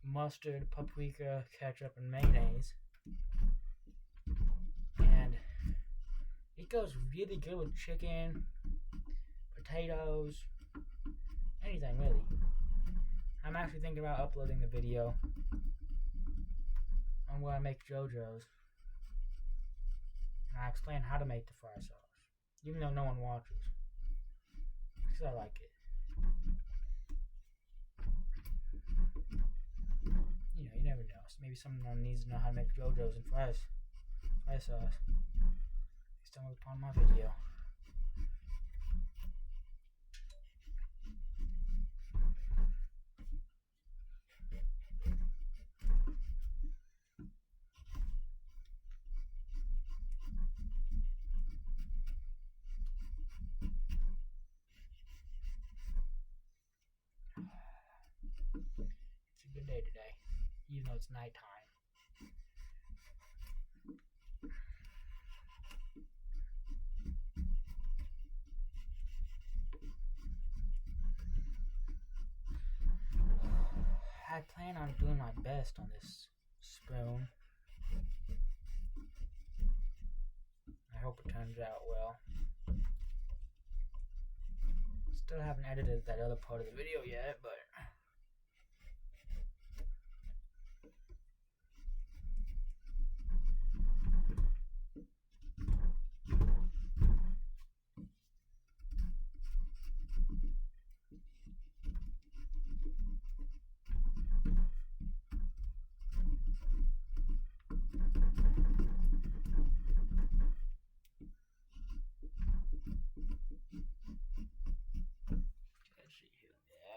mustard, paprika, ketchup, and mayonnaise. And it goes really good with chicken, potatoes, anything really. I'm actually thinking about uploading the video on where I make JoJo's. And I explain how to make the fry sauce, even though no one watches. Because I like it. You know, you never know. So maybe someone needs to know how to make JoJo's and fry sauce. They stumbled upon my video. It's a good day today, even though it's nighttime. I plan on doing my best on this spoon. I hope it turns out well. Still haven't edited that other part of the video yet, but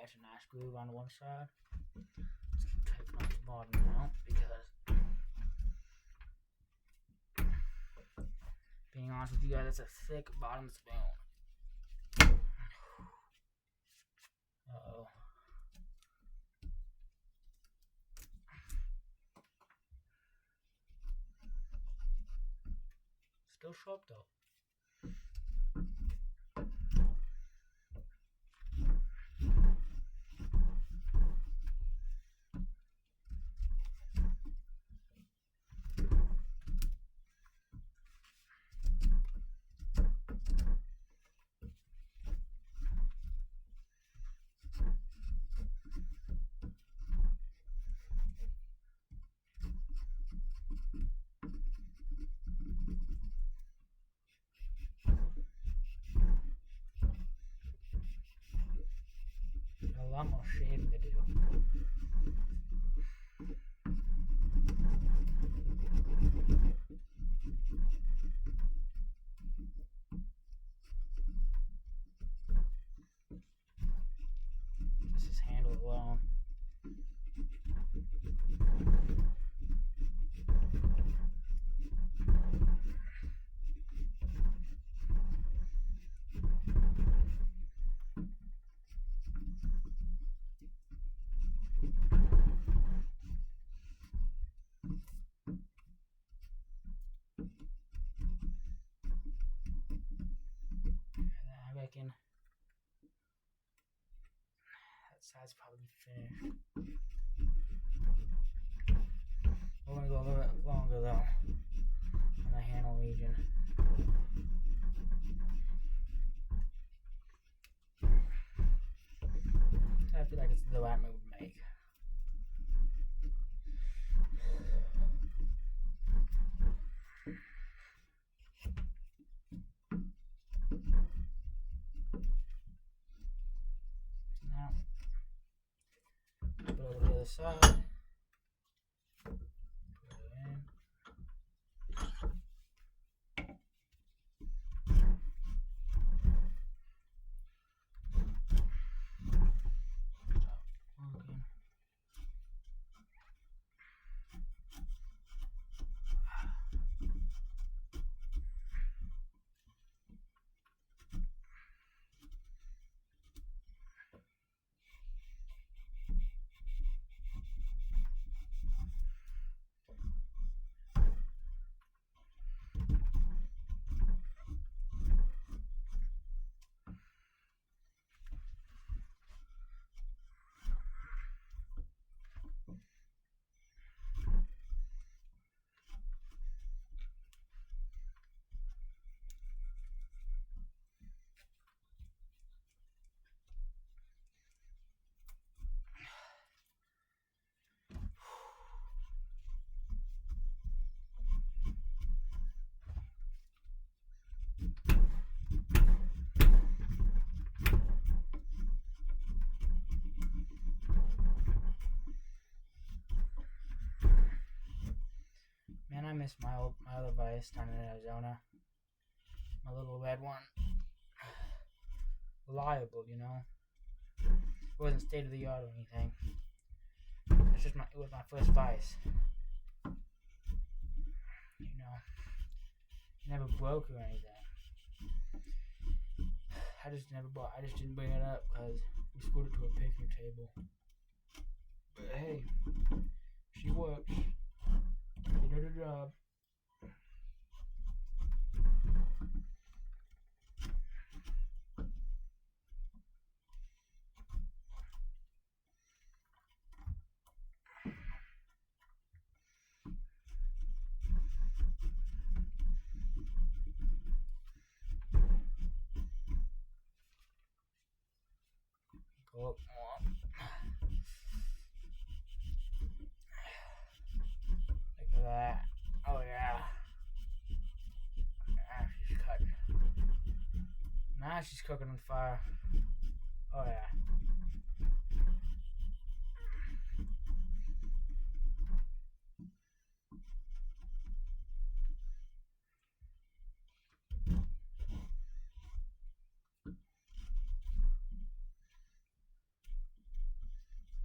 that's a nice groove on one side. Let's keep taking off the bottom now because, being honest with you guys, it's a thick bottom spoon. Uh-oh. Still sharp though. A lot more shaving to do. This is handled alone. I reckon that side's probably finished. We're gonna go a little bit longer though on the handle region. I feel like it's the right move to make. Now, put it over the other side. Put it in. Stop working. vice, my other vice down in Arizona. My little red one. Reliable, you know. It wasn't state of the art or anything. It was my first vice. You know. It never broke or anything. I just didn't bring it up because we screwed it to a picnic table. But hey, she works. She did her job. Go up more. Look at that. Oh yeah. Now she's cutting. Now she's cooking on fire. Oh yeah.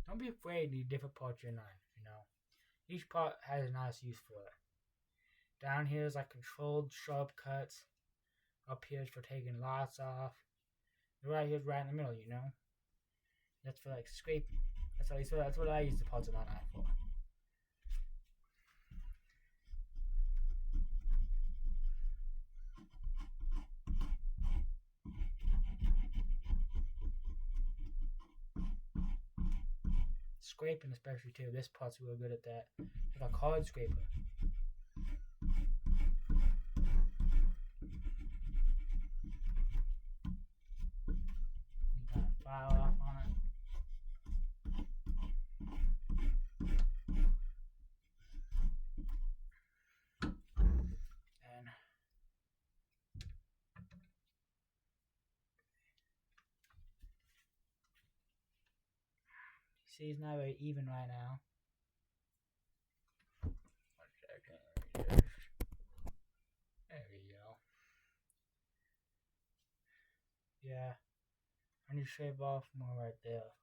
Don't be afraid of the different parts of your knife, you know. Each part has a nice use for it. Down here is like controlled sharp cuts. Up here is for taking lots off. The right here is right in the middle, you know. That's for like scraping. That's what I use the parts of my knife for. Scraping especially too. This part's real good at that. Like a card scraper. You kind of file off on it. And see, it's not very even right now. There we go. Yeah, I need to shave off more right there.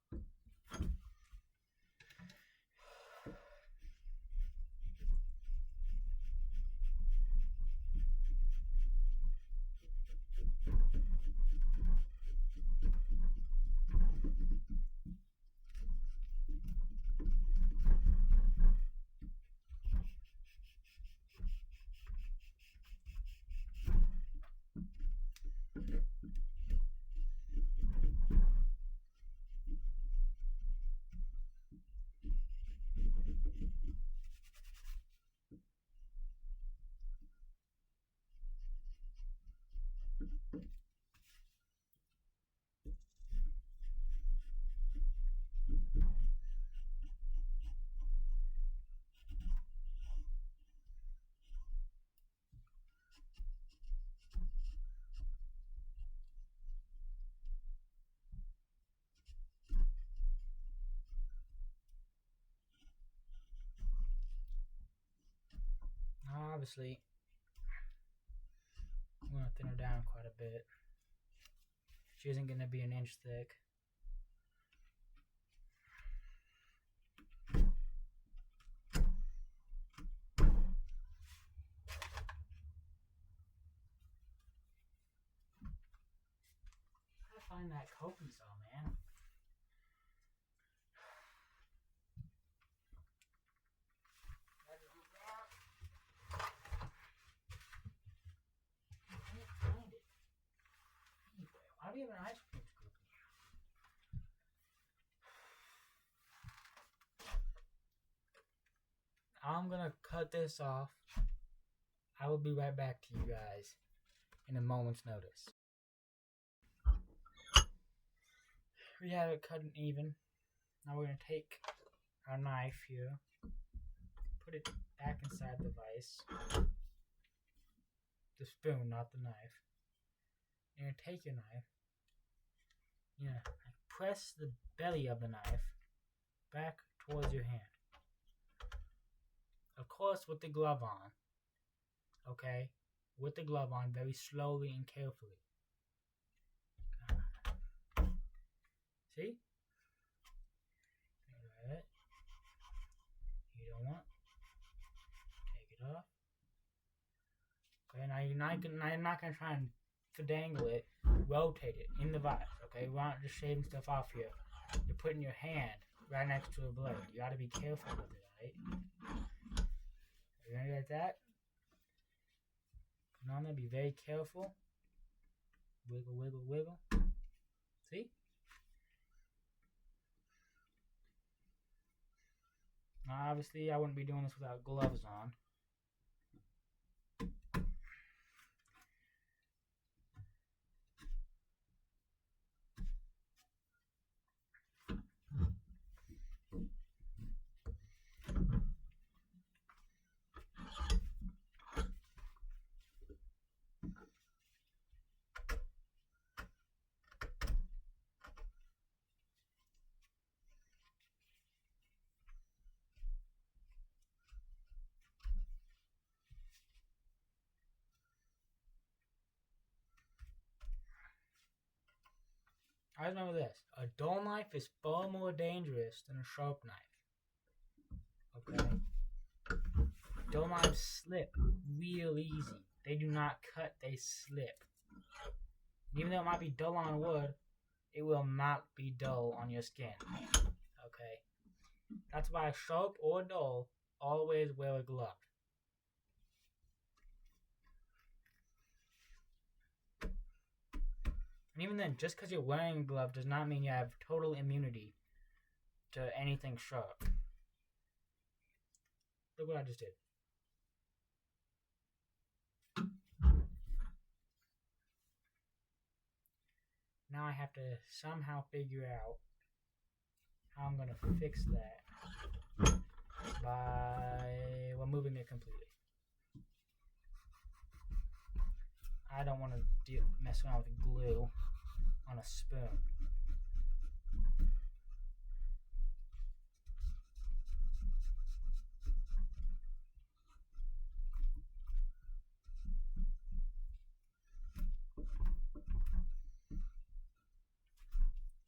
Obviously, I'm going to thin her down quite a bit. She isn't going to be an inch thick. I find that coping saw, man. Why do you have an ice cream scoop here? I'm gonna cut this off. I will be right back to you guys in a moment's notice. We have it cut and even. Now we're gonna take our knife here, put it back inside the vise. The spoon, not the knife. You're gonna take your knife. Press the belly of the knife back towards your hand. Of course, with the glove on. okay, with the glove on, very slowly and carefully. See? Alright. You don't want. Take it off. Okay, now you're not gonna try and dangle it. Rotate it in the vise. Okay, we're not just shaving stuff off here. You're putting your hand right next to a blade. You gotta be careful with it, alright? You gonna get that? Now I'm gonna be very careful. Wiggle, wiggle, wiggle. See? Now, obviously, I wouldn't be doing this without gloves on. I remember this. A dull knife is far more dangerous than a sharp knife. Okay? Dull knives slip real easy. They do not cut, they slip. Even though it might be dull on wood, it will not be dull on your skin. Okay? That's why sharp or dull, always wear a glove. And even then, just because you're wearing a glove does not mean you have total immunity to anything sharp. Look what I just did. Now I have to somehow figure out how I'm going to fix that by removing it completely. I don't want to mess around with glue on a spoon.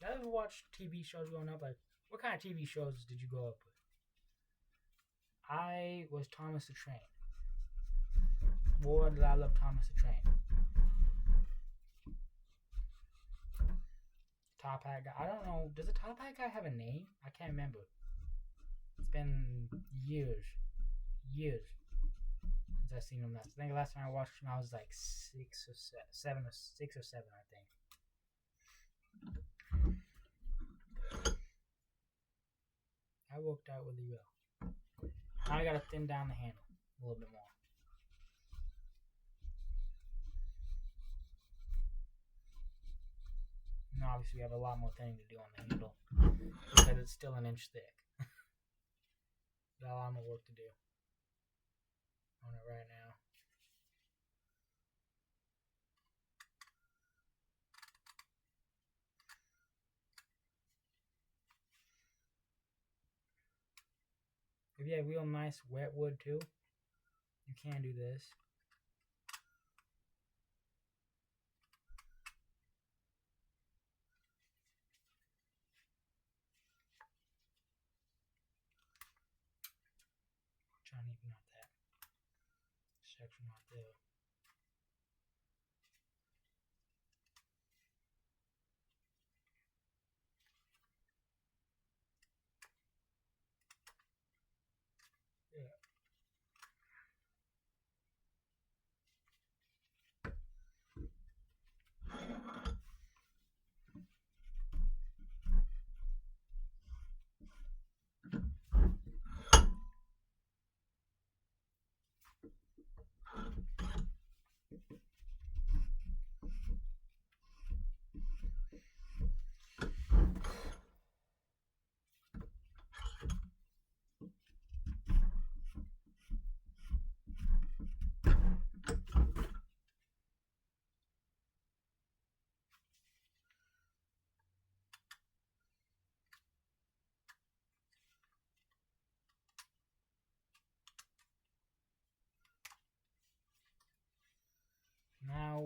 You ever watch TV shows growing up? Like, what kind of TV shows did you grow up with? I was Thomas the Train. More did I love Thomas the Train. Top Hat Guy. I don't know. Does the Top Hat Guy have a name? I can't remember. It's been years since I've seen him last. I think the last time I watched him, I was like 6 or 7, I think. That worked out really well. Now I gotta thin down the handle a little bit more. And obviously we have a lot more thinning to do on the handle because it's still an inch thick. Got a lot more work to do on it right now. If you have real nice wet wood too, you can do this. Trying to even out that section right there.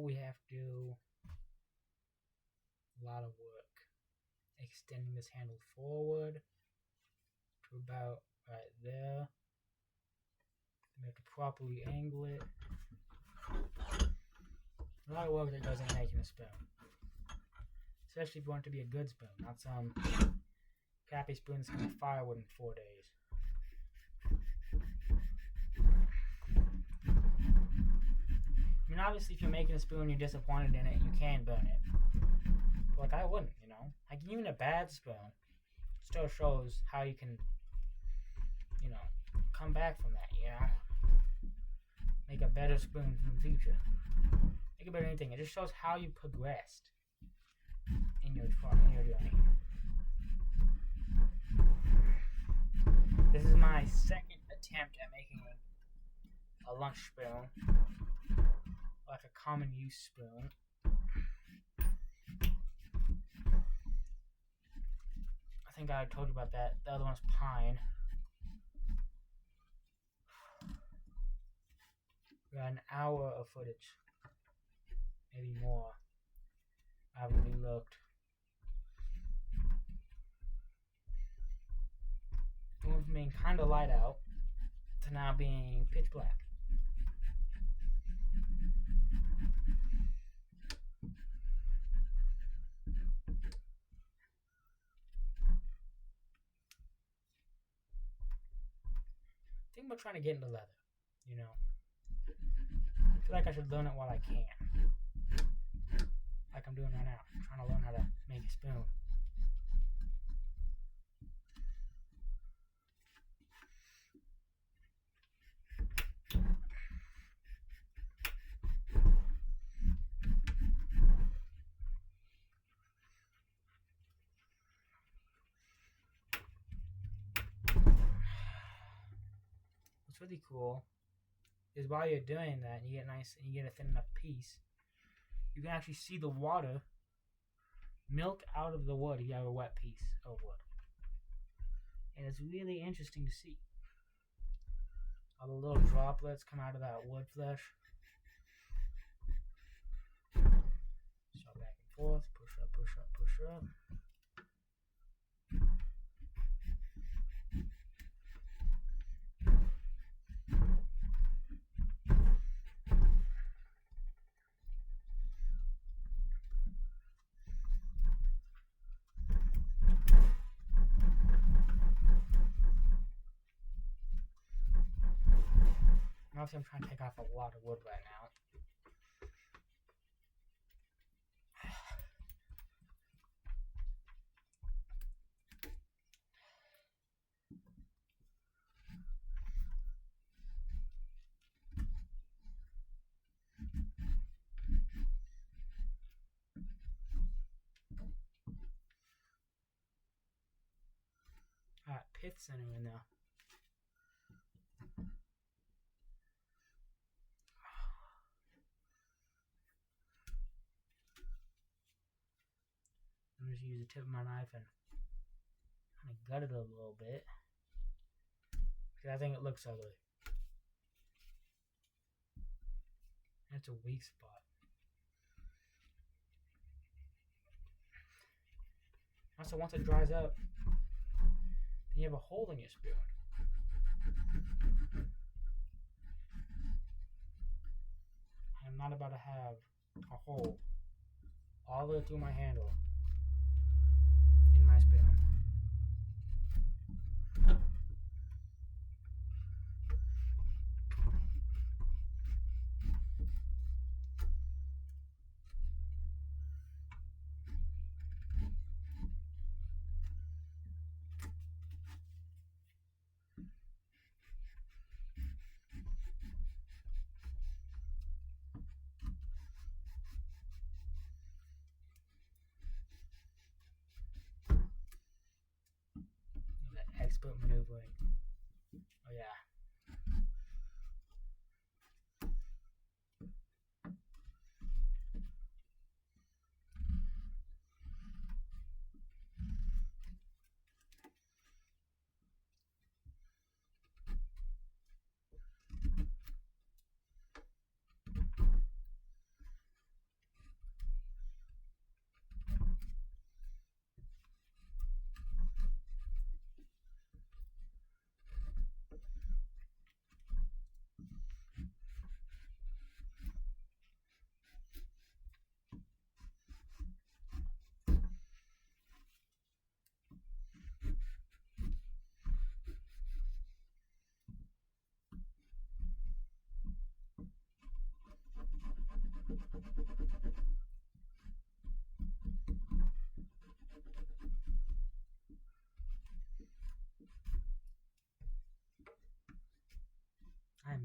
we have to do a lot of work. Extending this handle forward to about right there. We have to properly angle it. A lot of work that goes into making a spoon. Especially if you want it to be a good spoon, not some crappy spoon that's going to firewood in 4 days. I mean, obviously, if you're making a spoon and you're disappointed in it, you can burn it. But, like, I wouldn't, you know? Like, even a bad spoon still shows how you can, you know, come back from that, you know? Make a better spoon in the future. Make a better anything. It just shows how you progressed in your journey. This is my second attempt at making a lunch spoon. Like a common use spoon. I think I told you about that. The other one's pine. We got an hour of footage. Maybe more. I haven't really looked. It went from being kind of light out to now being pitch black. I think I'm trying to get into leather, you know. I feel like I should learn it while I can. Like I'm doing right now. I'm trying to learn how to make a spoon. What's really cool is while you're doing that, and you get a thin enough piece, you can actually see the water milk out of the wood if you have a wet piece of wood. And it's really interesting to see. All the little droplets come out of that wood flesh. So back and forth, push up, push up, push up. Obviously, I'm trying to take off a lot of wood right now. Alright, pith center in there. I'm just use the tip of my knife and kind of gut it a little bit because I think it looks ugly. That's a weak spot. Also, once it dries up, then you have a hole in your spoon. I'm not about to have a hole all the way through my handle in my spoon. Expert maneuvering. Oh yeah.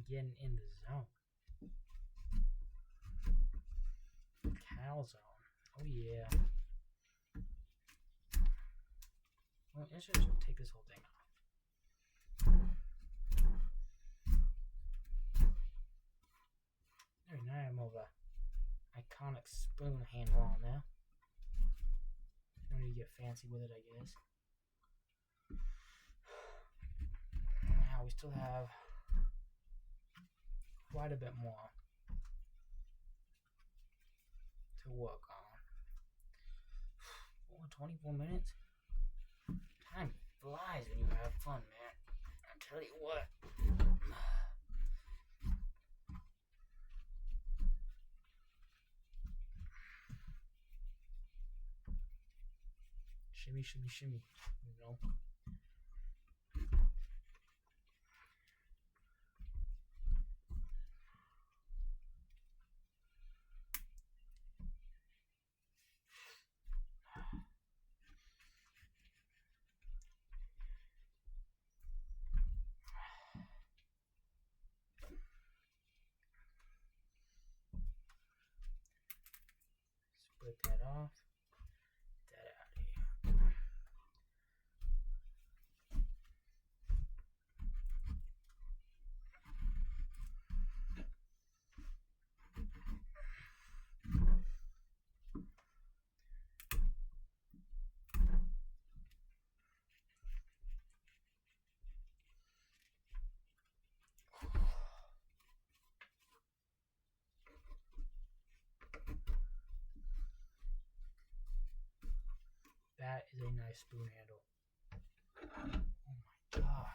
getting in the zone. Calzone. Oh yeah. Well, let's just take this whole thing off. There, now I'm over iconic spoon handle on there. Don't need to get fancy with it, I guess. Now we still have quite a bit more to work on. Oh, 24 minutes? Time flies when you have fun, man. I tell you what. Shimmy, shimmy, shimmy. You know? Split that off. Get that out of here. That is a nice spoon handle. Oh my god.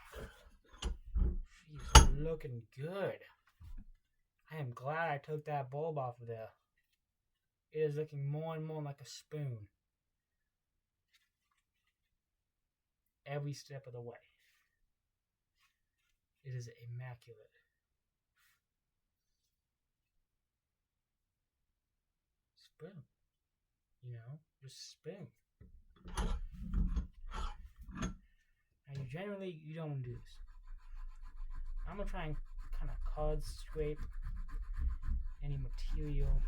She's looking good. I am glad I took that bulb off of there. It is looking more and more like a spoon. Every step of the way. It is immaculate. Spoon. You know, just spoon. Now, you don't do this. I'm gonna try and kind of card scrape any material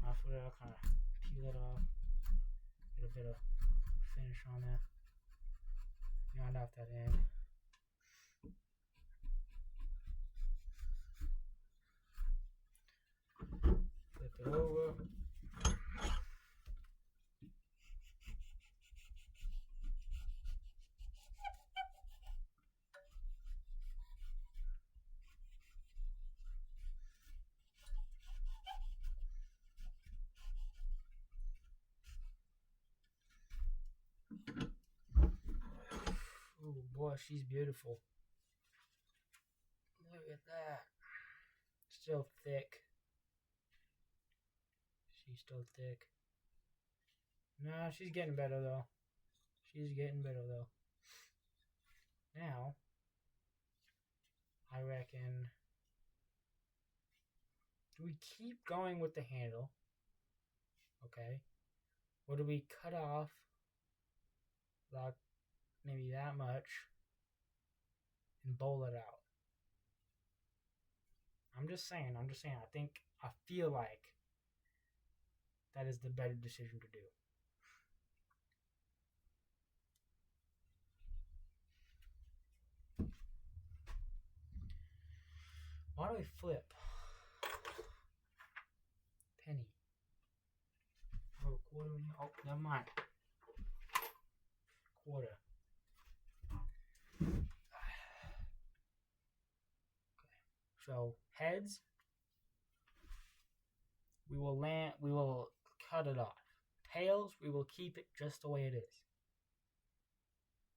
off of it. I'll kind of peel it off, get a bit of finish on there, round off that end. Flip it over. Oh boy, she's beautiful. Look at that. Still thick. She's still thick. No, she's getting better though. She's getting better though. Now, I reckon, do we keep going with the handle? Okay. Or do we cut off like maybe that much and bowl it out? I'm just saying, I feel like that is the better decision to do. Why do we flip? Penny. Oh, quarter in here. Oh, never mind. Quarter. Okay. So heads, we will cut it off. Tails, we will keep it just the way it is.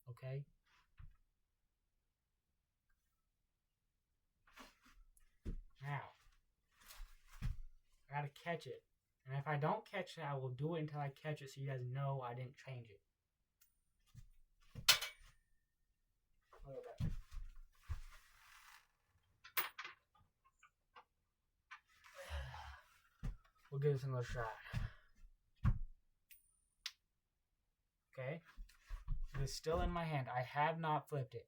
Okay? Now, I gotta catch it. And if I don't catch it, I will do it until I catch it so you guys know I didn't change it. Look at that. We'll give this another shot. Okay? It is still in my hand. I have not flipped it.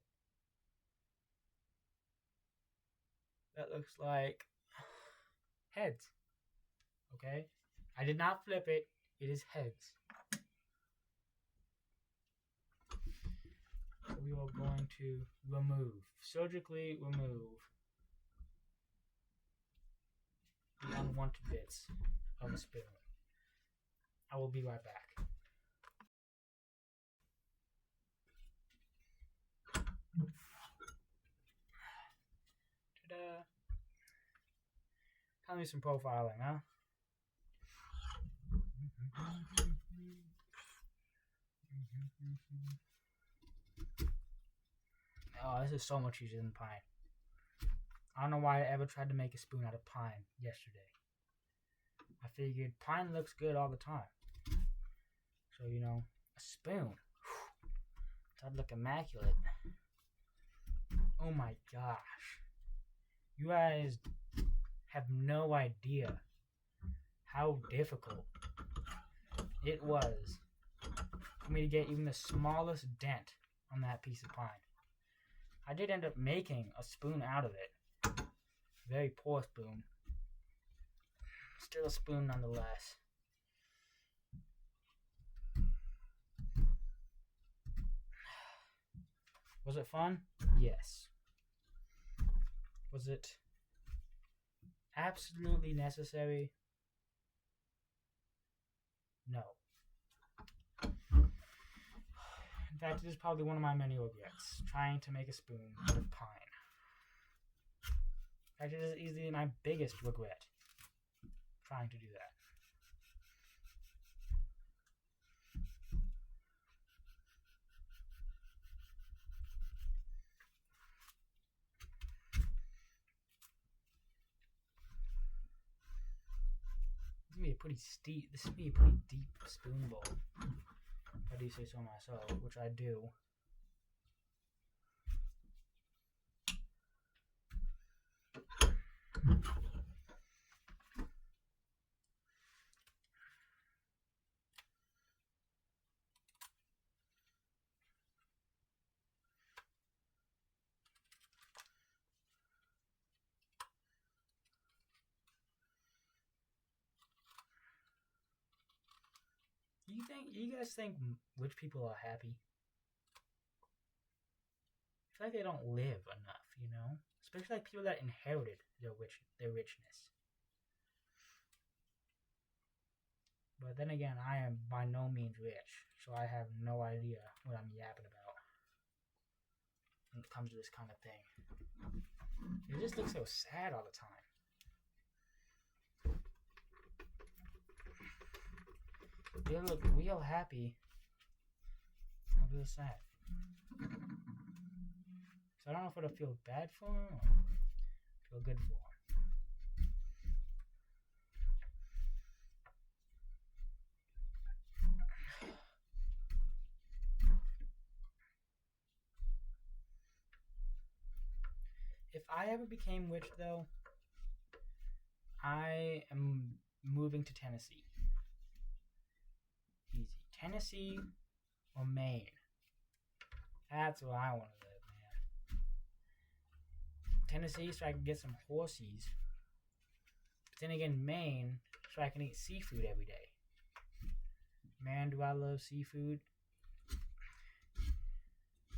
that looks like heads. Okay? I did not flip it. It is heads. So we are going to surgically remove the unwanted bits of the spoon. I will be right back. Ta-da! Tell me some profiling, huh? Oh, this is so much easier than pine. I don't know why I ever tried to make a spoon out of pine yesterday. I figured pine looks good all the time. So, a spoon. That'd look immaculate. Oh my gosh. You guys have no idea how difficult it was for me to get even the smallest dent on that piece of pine. I did end up making a spoon out of it. Very poor spoon. Still a spoon nonetheless. Was it fun? Yes. Was it absolutely necessary? No. In fact, it is probably one of my many regrets, trying to make a spoon out of pine. In fact, it is easily my biggest regret, trying to do that. This would be a pretty deep spoon bowl, if I do say so myself, which I do. You guys think rich people are happy? I feel like they don't live enough, Especially like people that inherited their richness. But then again, I am by no means rich, so I have no idea what I'm yapping about when it comes to this kind of thing. It just looks so sad all the time. They look real happy. I'm real sad. So I don't know if it'll feel bad for him or feel good for him. If I ever became rich, though, I am moving to Tennessee. Easy. Tennessee or Maine. That's where I want to live, man. Tennessee so I can get some horsies. But then again, Maine so I can eat seafood every day. Man, do I love seafood.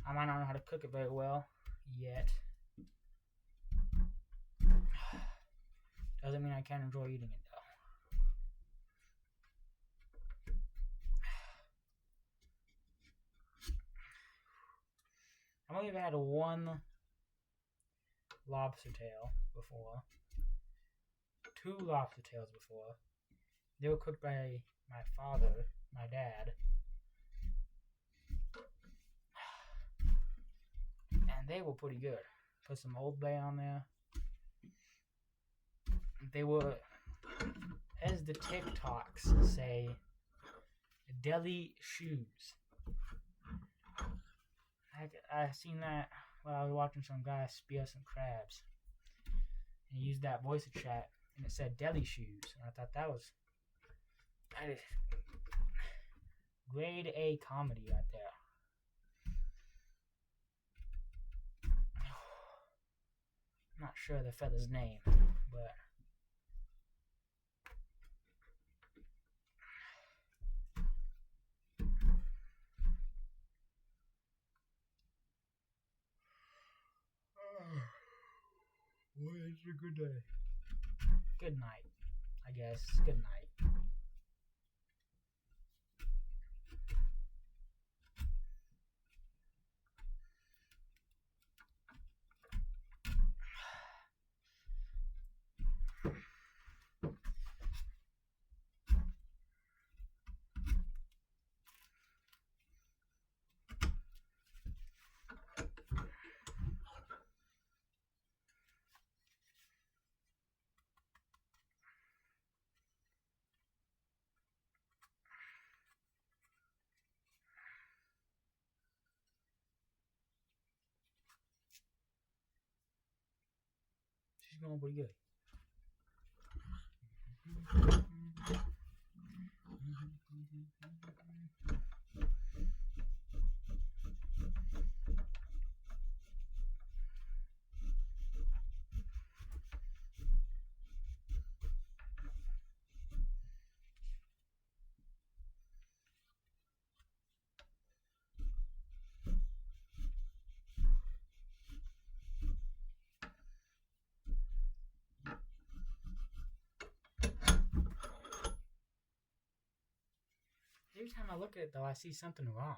I might not know how to cook it very well yet. Doesn't mean I can't enjoy eating it, though. I've only ever had one lobster tail before. 2 lobster tails before. They were cooked by my father, my dad. And they were pretty good. Put some Old Bay on there. They were, as the TikToks say, deli shoes. I seen that while I was watching some guy spear some crabs. And he used that voice chat, and it said deli shoes. And I thought that is grade A comedy right there. I'm not sure of the feather's name, but well, it's a good day. Good night, I guess. Good night. She's going pretty good. Every time I look at it, though, I see something wrong.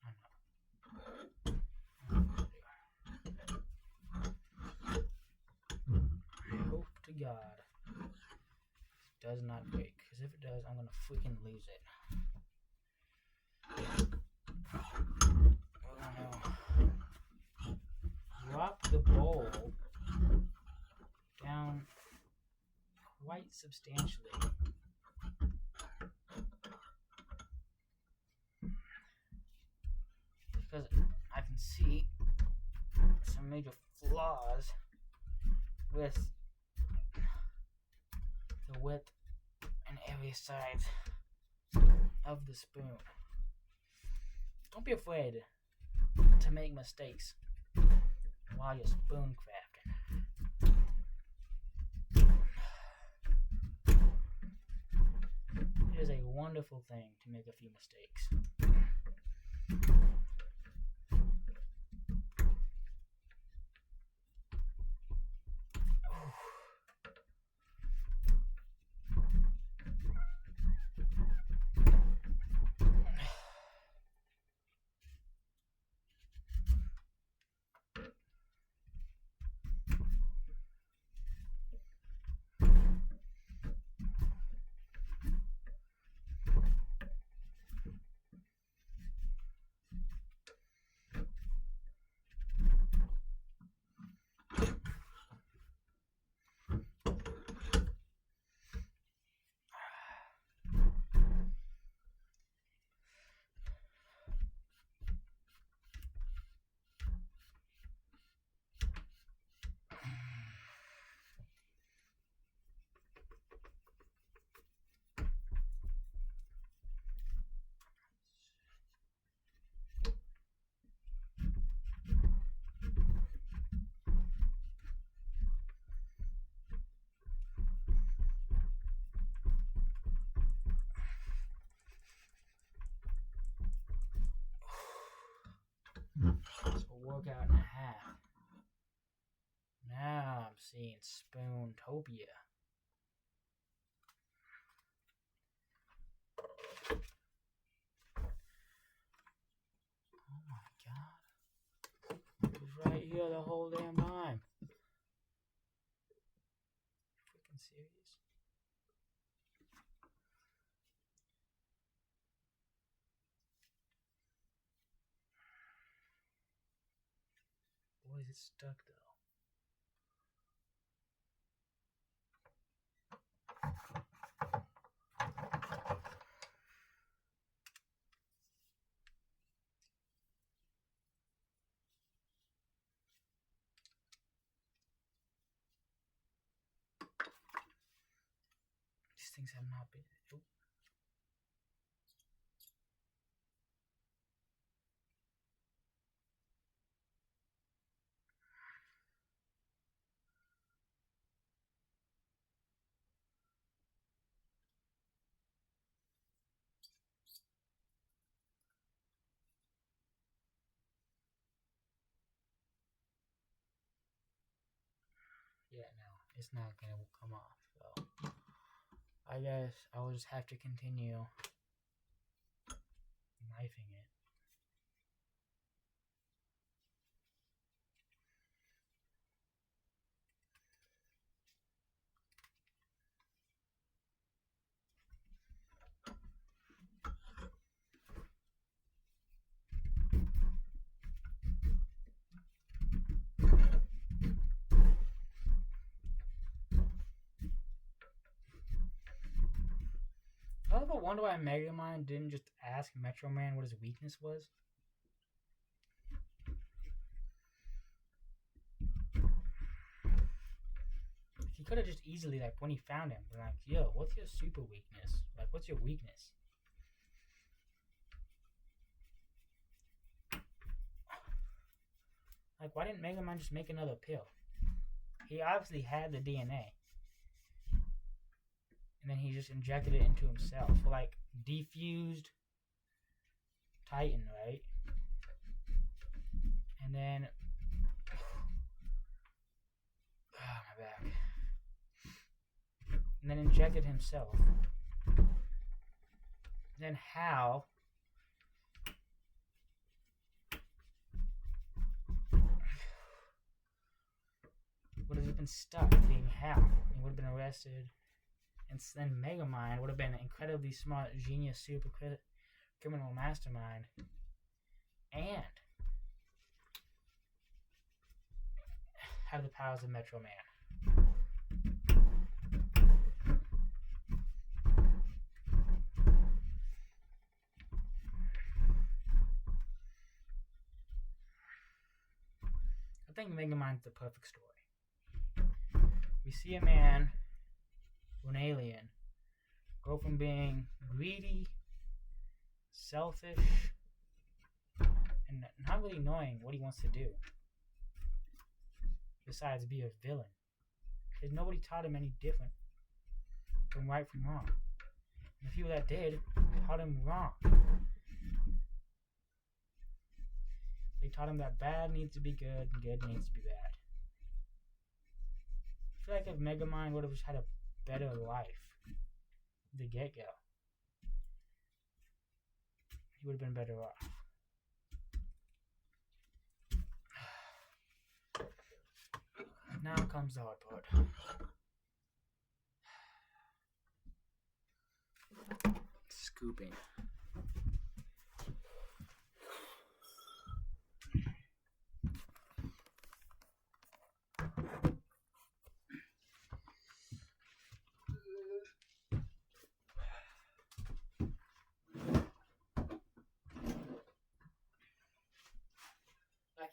I hope to God it does not break, because if it does, I'm gonna freaking lose it. We're gonna drop the bowl down quite substantially. Because I can see some major flaws with the width and area size of the spoon. Don't be afraid to make mistakes while you're spoon crafting. It is a wonderful thing to make a few mistakes. So workout and a half. Now I'm seeing Spoontopia. Oh my God. It was right here the whole damn time. Freaking serious? Boy, is it stuck though. These things have not been. Oh. Yeah, no, it's not gonna come off. So I guess I will just have to continue knifing it. I ever wonder why Megamind didn't just ask Metro Man what his weakness was. He could have just easily, like, when he found him, been like, yo, what's your super weakness? Like, what's your weakness? Like, why didn't Megamind just make another pill? He obviously had the DNA. And then he just injected it into himself. Like, defused Titan, right? And then... Oh, my back. And then injected himself. Then how... would have been stuck being Hal. He would have been arrested. And then Megamind would have been an incredibly smart, genius, super criminal mastermind. And have the powers of Metro Man. I think Megamind's the perfect story. We see a man, an alien, go from being greedy, selfish, and not really knowing what he wants to do besides be a villain. Because nobody taught him any different from right from wrong. And the people that did taught him wrong. They taught him that bad needs to be good and good needs to be bad. I feel like if Megamind would have just had a better life from the get-go, he would have been better off. Now comes the hard part. Scooping. Like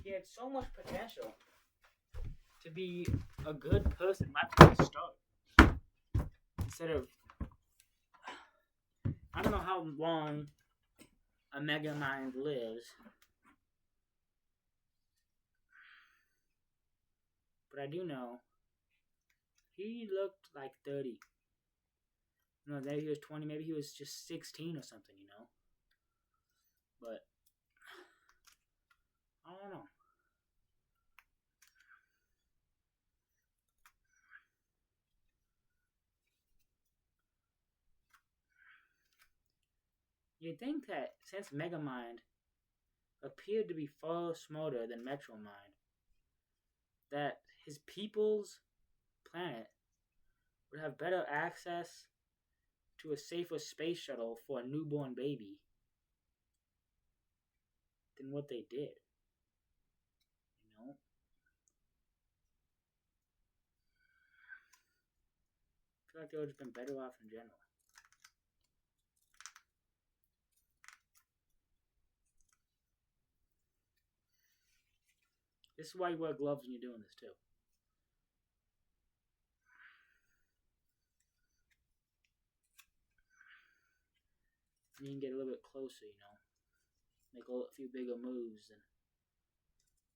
he had so much potential to be a good person right from the start. Instead of, I don't know how long a Megamind lives, but I do know he looked like 30. You know, maybe he was 20, maybe he was just 16 or something, you know? But, I don't know. You'd think that since Megamind appeared to be far smarter than Metromind, that his people's planet would have better access to a safer space shuttle for a newborn baby than what they did. You know? I feel like they would have been better off in general. This is why you wear gloves when you're doing this too. You can get a little bit closer, you know. Make a few bigger moves than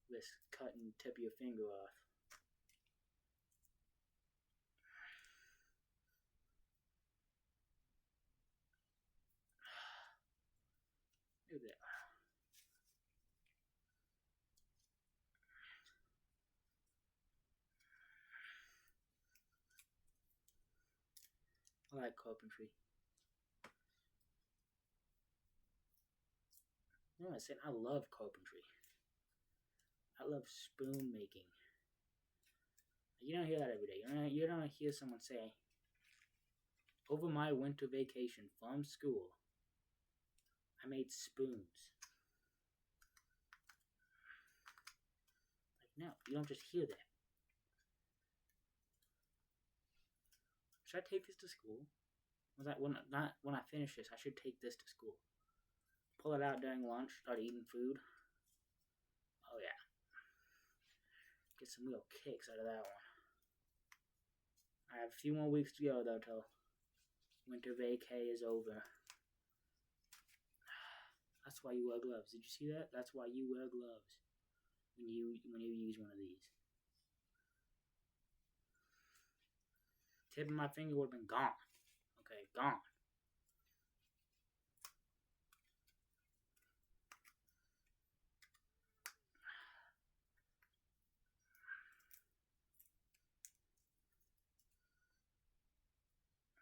this cut and tip your finger off. Look at that. I like carpentry. You know what I said? I love carpentry. I love spoon making. You don't hear that every day. You don't hear someone say, over my winter vacation from school, I made spoons. Like, no, you don't just hear that. Should I take this to school? Not when I finish this, I should take this to school. Pull it out during lunch, start eating food. Oh yeah. Get some real kicks out of that one. I have a few more weeks to go though till winter vacay is over. That's why you wear gloves. Did you see that? That's why you wear gloves when you use one of these. Tip of my finger would have been gone. Okay, gone.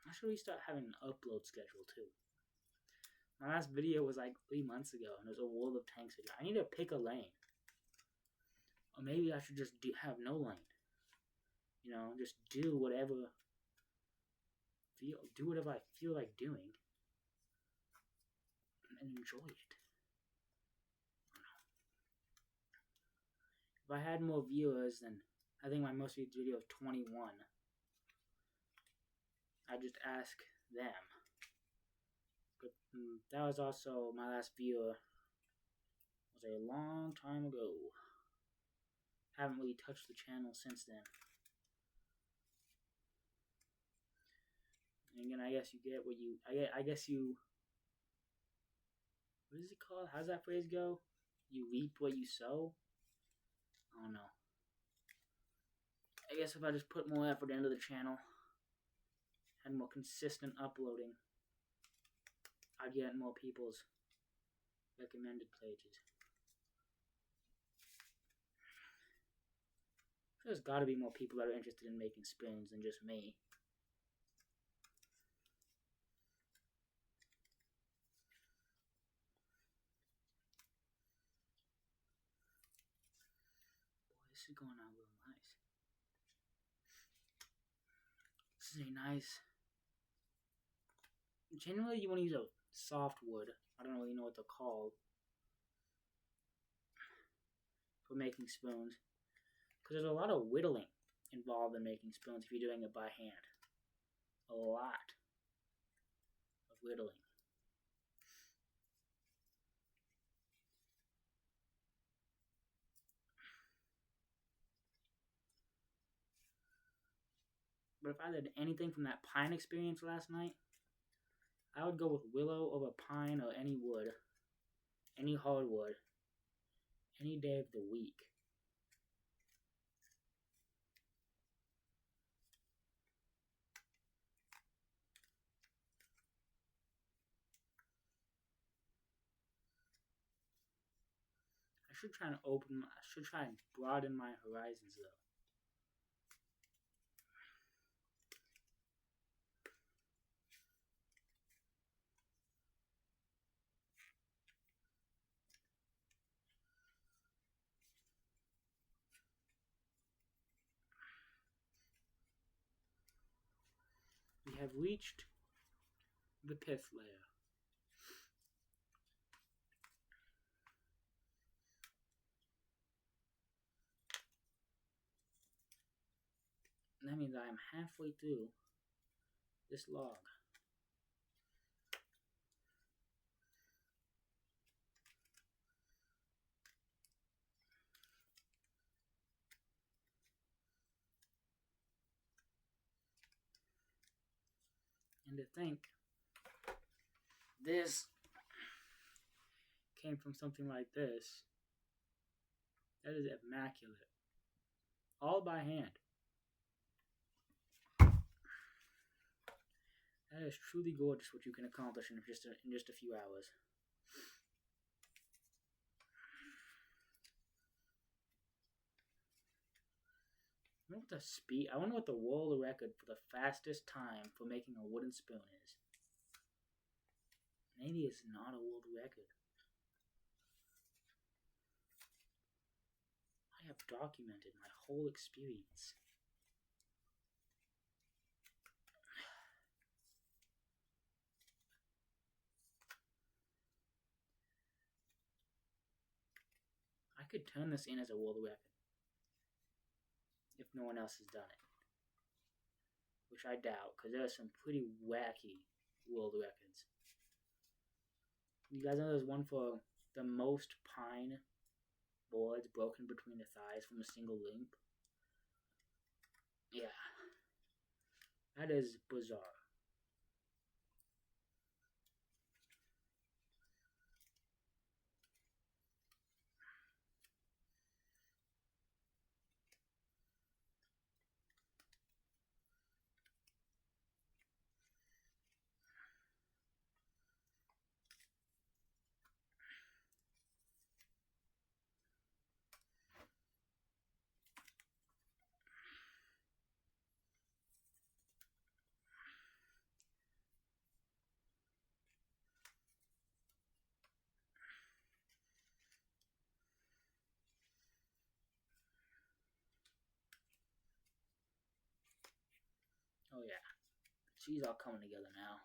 I should restart having an upload schedule too. My last video was like 3 months ago, and it was a World of Tanks video. I need to pick a lane. Or maybe I should just have no lane. You know, just do whatever I feel like doing. And enjoy it. If I had more viewers, then I think my most viewed video is 21. I just ask them. But that was also my last viewer. Was a long time ago. Haven't really touched the channel since then. And again, I guess you get what you. I guess you. What is it called? How's that phrase go? You reap what you sow? I don't know. I guess if I just put more effort into the channel, had more consistent uploading, I'd get more people's recommended pages. There's got to be more people that are interested in making spoons than just me. Boy, this is going out real nice. This is a nice... Generally, you want to use a soft wood. I don't really know what they're called for making spoons. Because there's a lot of whittling involved in making spoons if you're doing it by hand. A lot of whittling. But if I did anything from that pine experience last night, I would go with willow over pine or any wood, any hardwood, any day of the week. I should try and broaden my horizons though. We have reached the pith layer. And that means I am halfway through this log. And to think this came from something like this, that is immaculate. All by hand. That is truly gorgeous what you can accomplish in just a few hours. what the speed. I wonder what the world record for the fastest time for making a wooden spoon is. Maybe it's not a world record. I have documented my whole experience. I could turn this in as a world record if no one else has done it, which I doubt, because there are some pretty wacky world records. You guys know there's one for the most pine boards broken between the thighs from a single link? Yeah. That is bizarre. Oh yeah. She's all coming together now.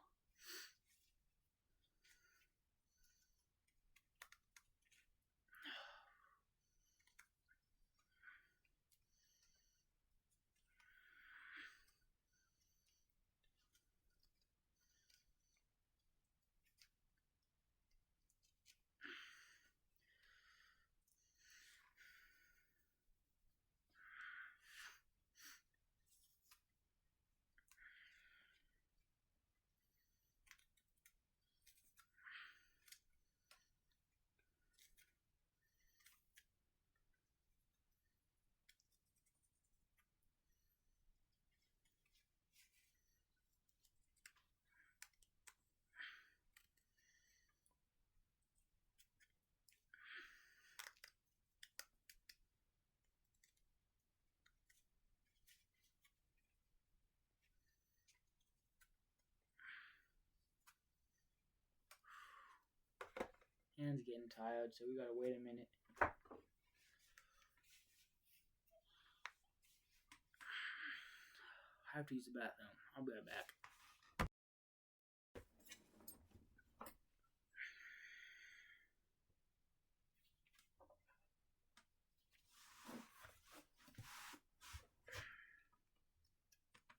Hand's getting tired, so we gotta wait a minute. I have to use the bathroom. I'll be right back.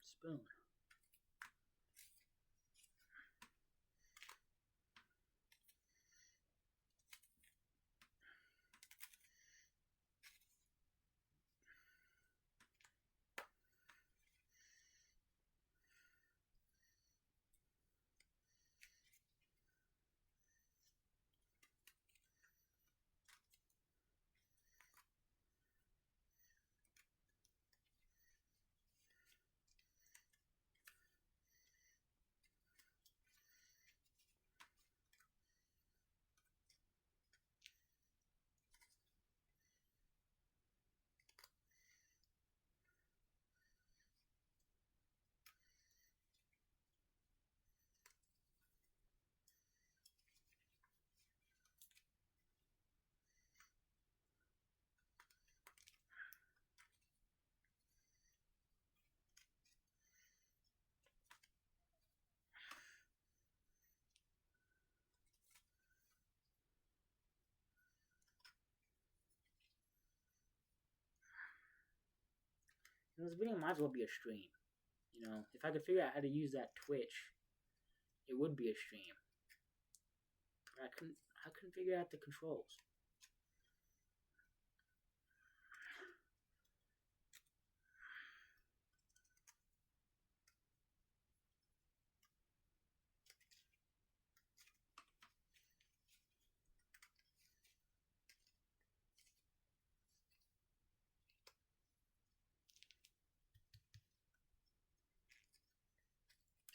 Spoon. And this video might as well be a stream. You know, if I could figure out how to use that Twitch, it would be a stream. But I couldn't figure out the controls.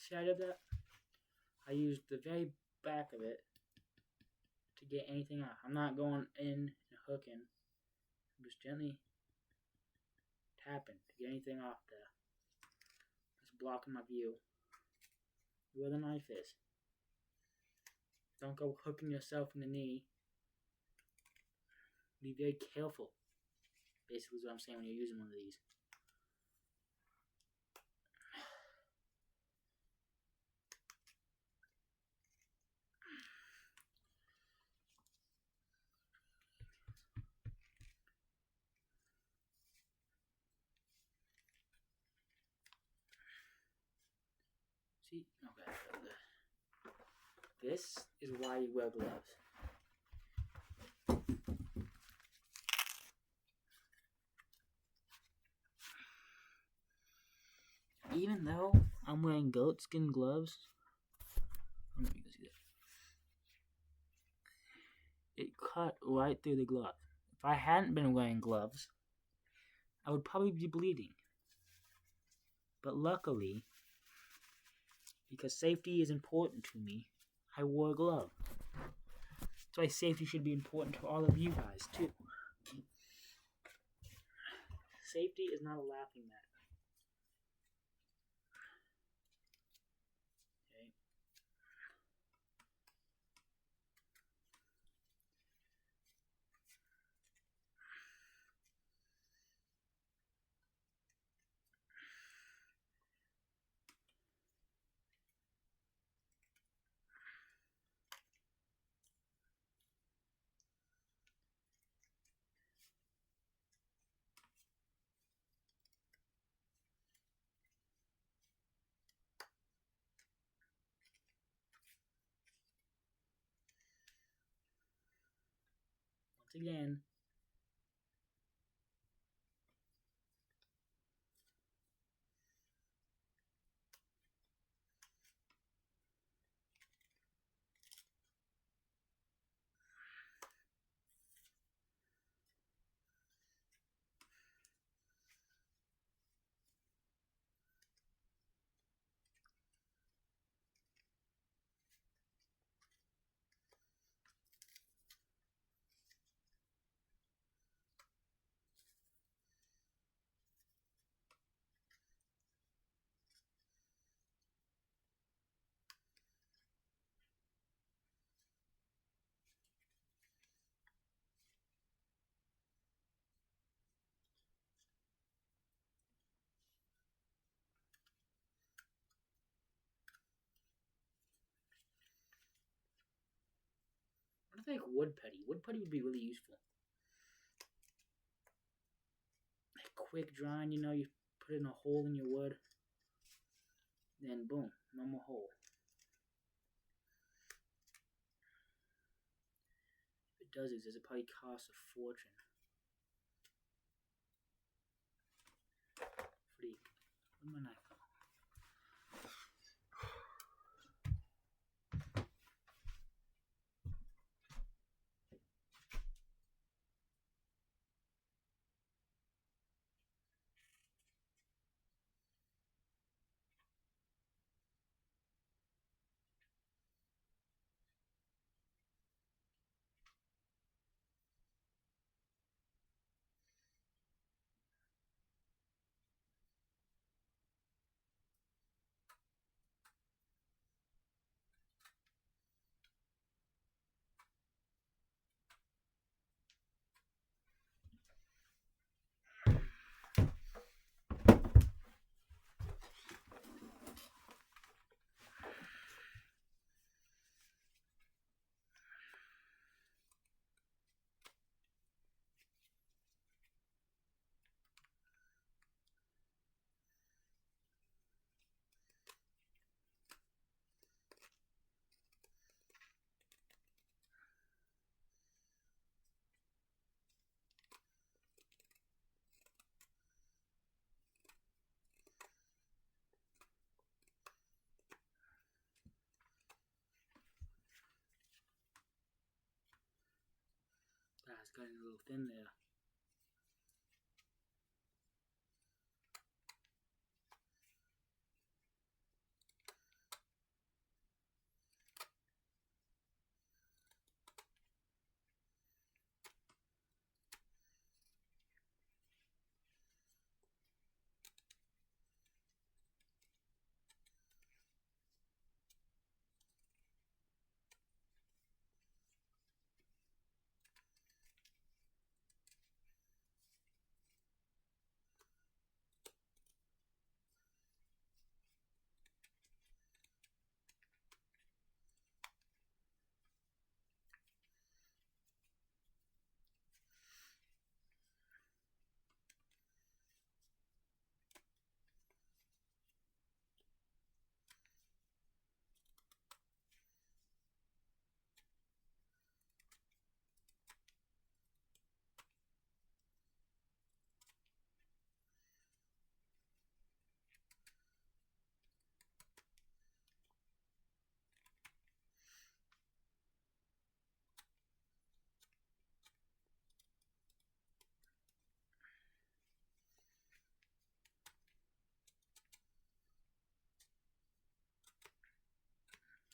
See how I did that? I used the very back of it to get anything out. I'm not going in and hooking. I'm just gently happen to get anything off there. It's blocking my view. Where the knife is. Don't go hooking yourself in the knee. Be very careful. Basically is what I'm saying when you're using one of these. See? Okay. This is why you wear gloves. Even though I'm wearing goatskin gloves, I don't know if you can see that. It cut right through the glove. If I hadn't been wearing gloves, I would probably be bleeding. But luckily, because safety is important to me, I wore a glove. That's why safety should be important to all of you guys, too. Safety is not a laughing matter. Okay. Once again, what if I like wood putty? Wood putty would be really useful. Like quick drying, you know, you put it in a hole in your wood, then boom, no more hole. If it does exist, it probably costs a fortune. Freak. Where'd my knife go? It's getting a little thin there.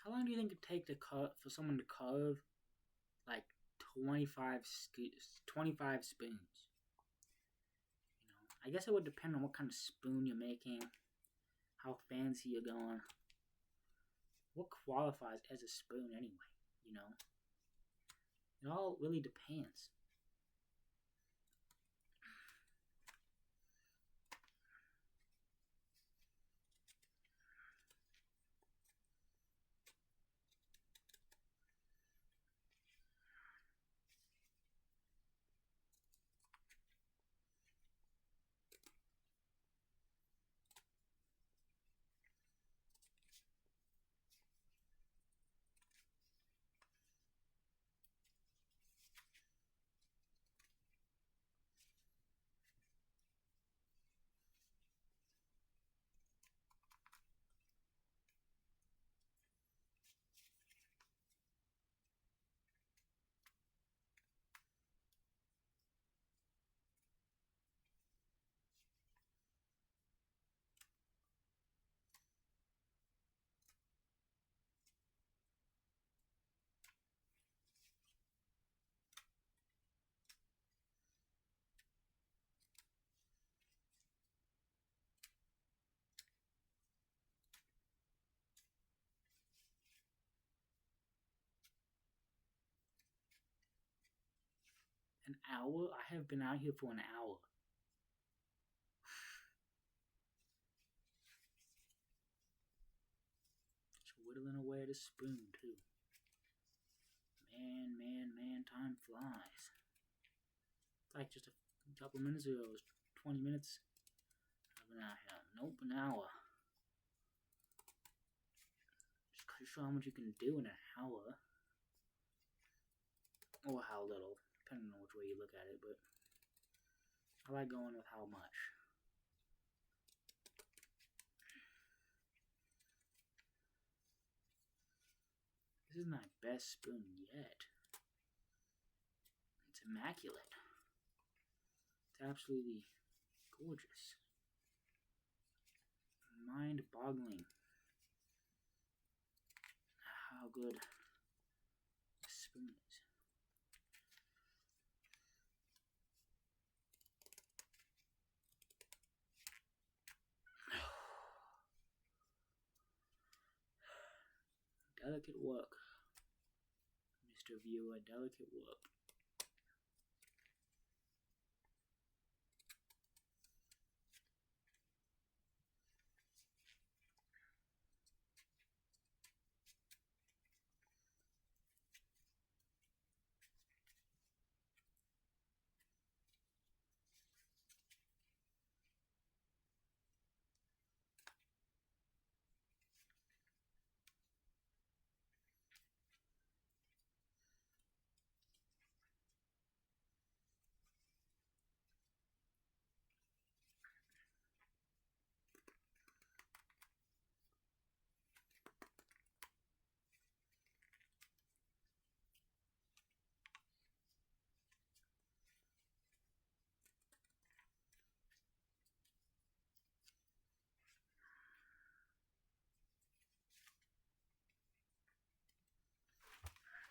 How long do you think it'd take to for someone to carve like 25 spoons? I guess it would depend on what kind of spoon you're making, how fancy you're going. What qualifies as a spoon anyway, It all really depends. An hour? I have been out here for an hour. Just whittling away at a spoon, too. Man, time flies. It's like just a couple minutes ago, it was 20 minutes. I've been out here. Nope, an hour. Just show how much you can do in an hour. Or how little, depending on which way you look at it, but I like going with how much. This is my best spoon yet. It's immaculate. It's absolutely gorgeous. Mind-boggling how good this spoon is. Delicate work, Mr. Viewer, delicate work.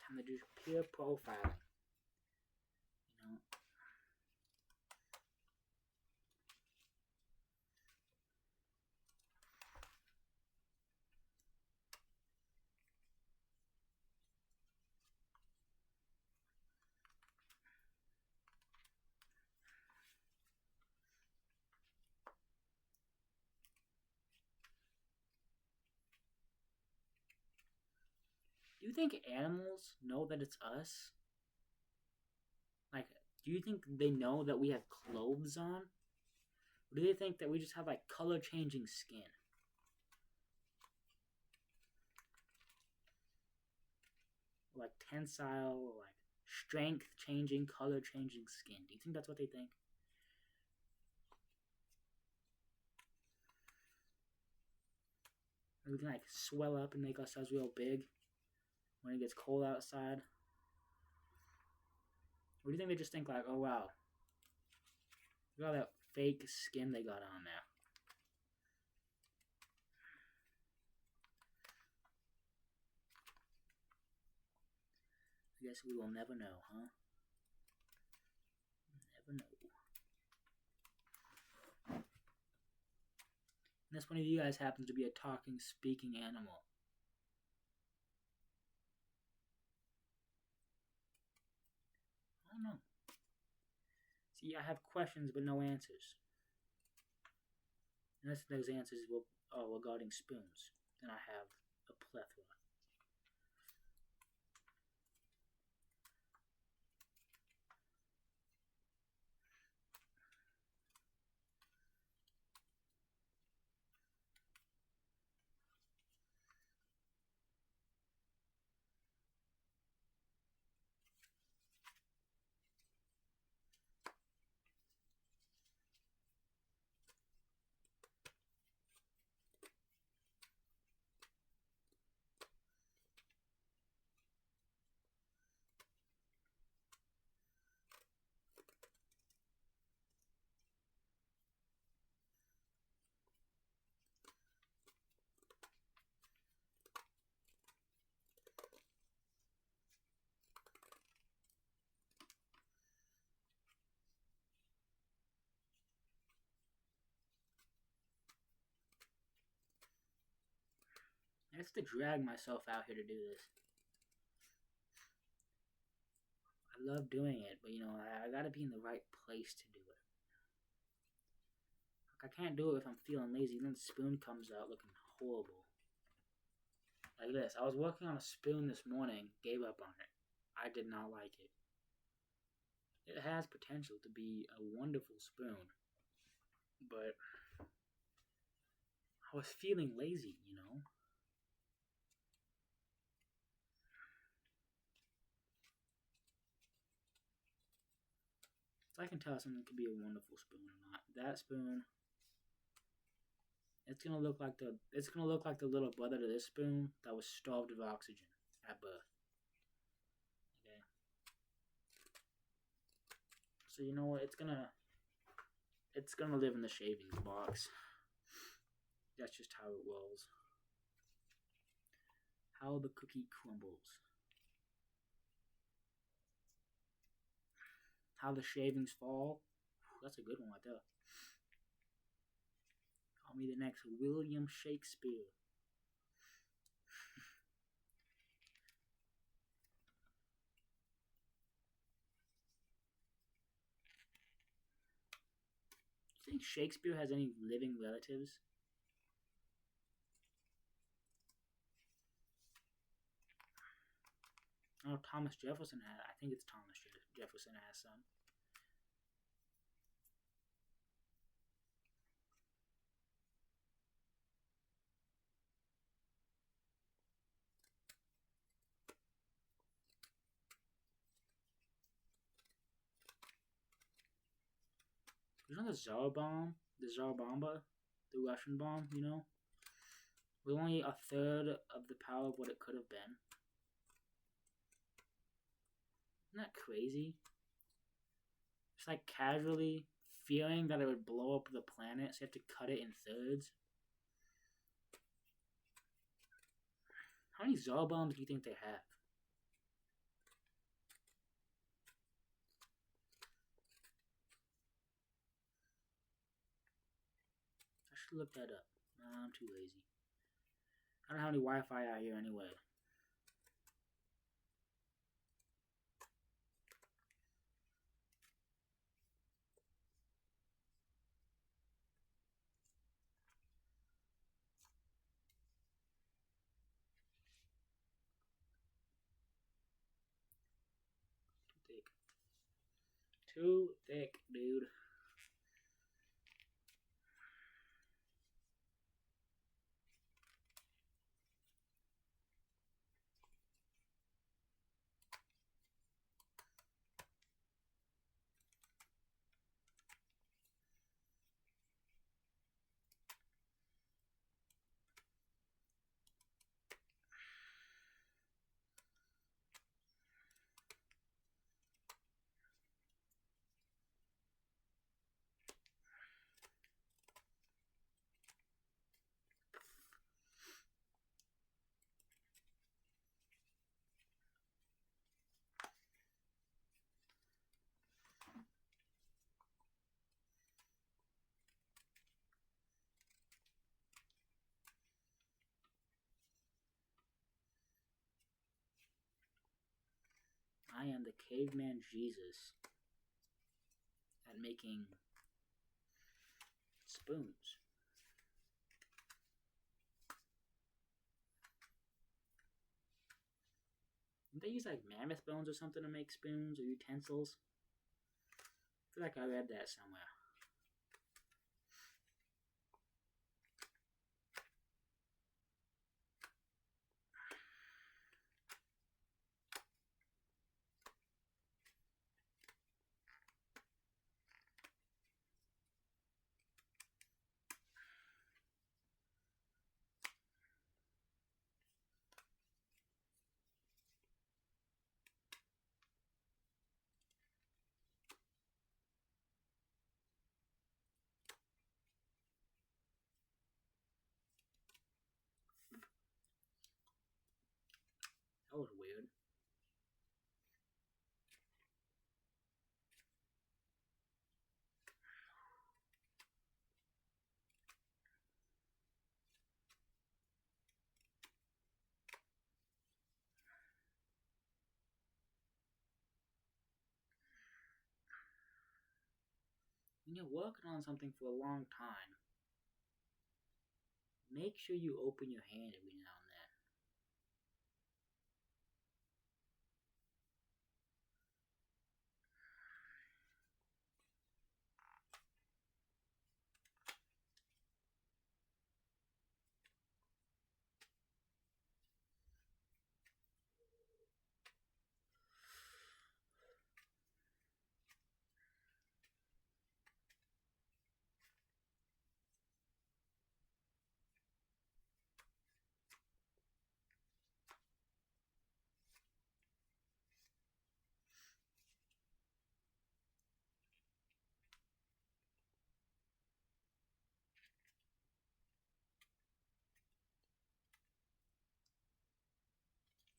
Time to do peer profiling. Do you think animals know that it's us? Like, do you think they know that we have clothes on? Or do they think that we just have, like, color-changing skin? Or, like, tensile, or, like, strength-changing, color-changing skin. Do you think that's what they think? Or we can, like, swell up and make ourselves real big when it gets cold outside? Or do you think they just think, like, oh, wow, look at all that fake skin they got on there? Guess we will never know, huh? Never know. Unless one of you guys happens to be a talking, speaking animal. I don't know. See, I have questions but no answers. Unless those answers are regarding spoons, then I have a plethora. I have to drag myself out here to do this. I love doing it, but I gotta be in the right place to do it. Like, I can't do it if I'm feeling lazy, then the spoon comes out looking horrible. Like this. I was working on a spoon this morning, gave up on it. I did not like it. It has potential to be a wonderful spoon, but I was feeling lazy, So I can tell something could be a wonderful spoon or not. That spoon, it's gonna look like the little brother to this spoon that was starved of oxygen at birth. Okay. So you know what? It's gonna live in the shavings box. That's just how it rolls. How the cookie crumbles. How the shavings fall. That's a good one right there. Call me the next William Shakespeare. Do you think Shakespeare has any living relatives? Oh, Thomas Jefferson had. I think it's Thomas Jefferson has some. You know the Tsar bomb? The Tsar Bomba? The Russian bomb, We're only a third of the power of what it could have been. Isn't that crazy? Just like casually fearing that it would blow up the planet, so you have to cut it in thirds. How many Tsar bombs do you think they have? I should look that up. Nah, I'm too lazy. I don't have any Wi-Fi out here anyway. Too thick. Too thick, dude. I am the caveman Jesus at making spoons. Didn't they use like mammoth bones or something to make spoons or utensils? I feel like I read that somewhere. That was weird. When you're working on something for a long time, make sure you open your hand every now and then.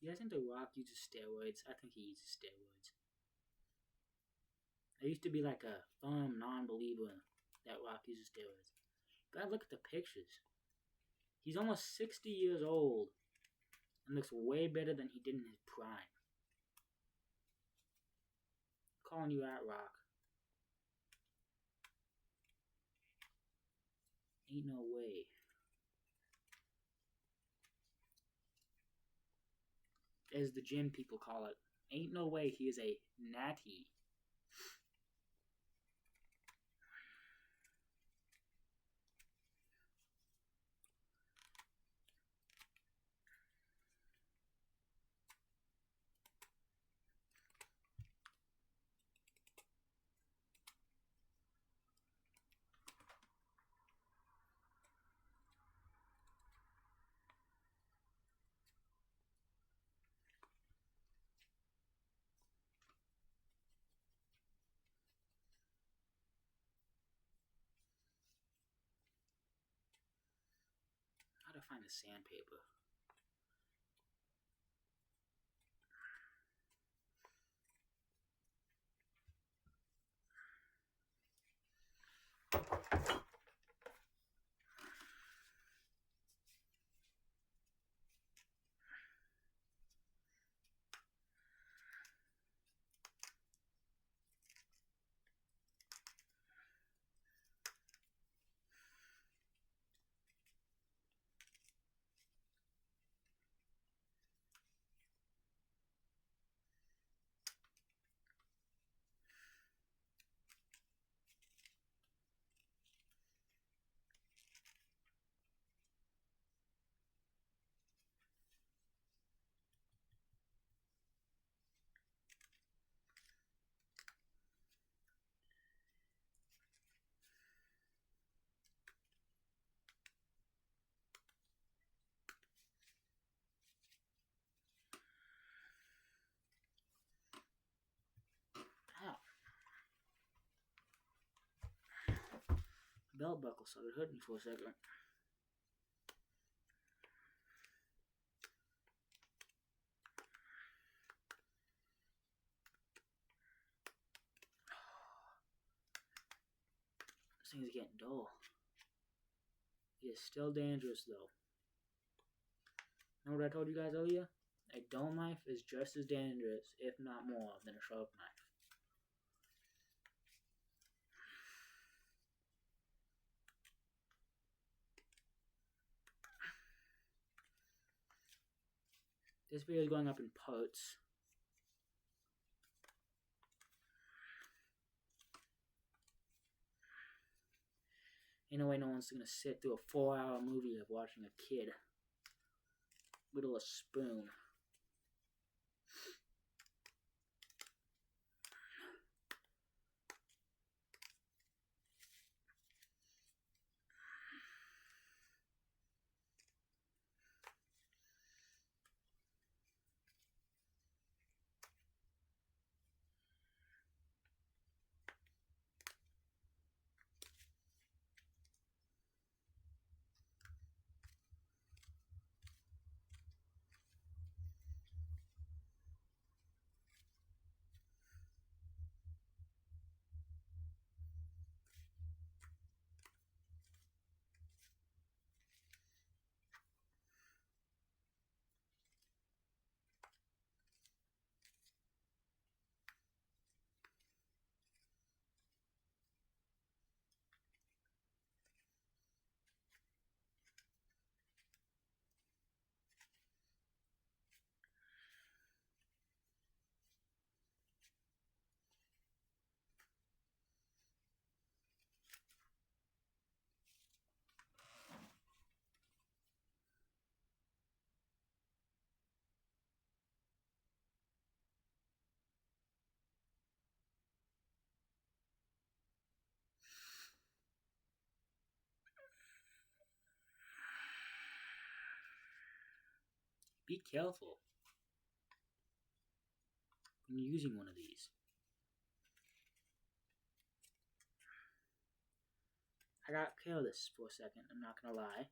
You guys think The Rock uses steroids? I think he uses steroids. I used to be like a firm non-believer that Rock uses steroids. But I look at the pictures. He's almost 60 years old and looks way better than he did in his prime. Calling you out, Rock. Ain't no way. As the gym people call it, ain't no way he is a natty. How to find the sandpaper? Ow. Belt buckle started hurting me for a second. This thing's getting dull. It is still dangerous though. Know what I told you guys earlier? A dull knife is just as dangerous, if not more, than a sharp knife. This video is going up in parts. In a way, no one's gonna sit through a 4-hour movie of watching a kid whittle a spoon. Be careful when you're using one of these. I got careless for a second, I'm not gonna lie.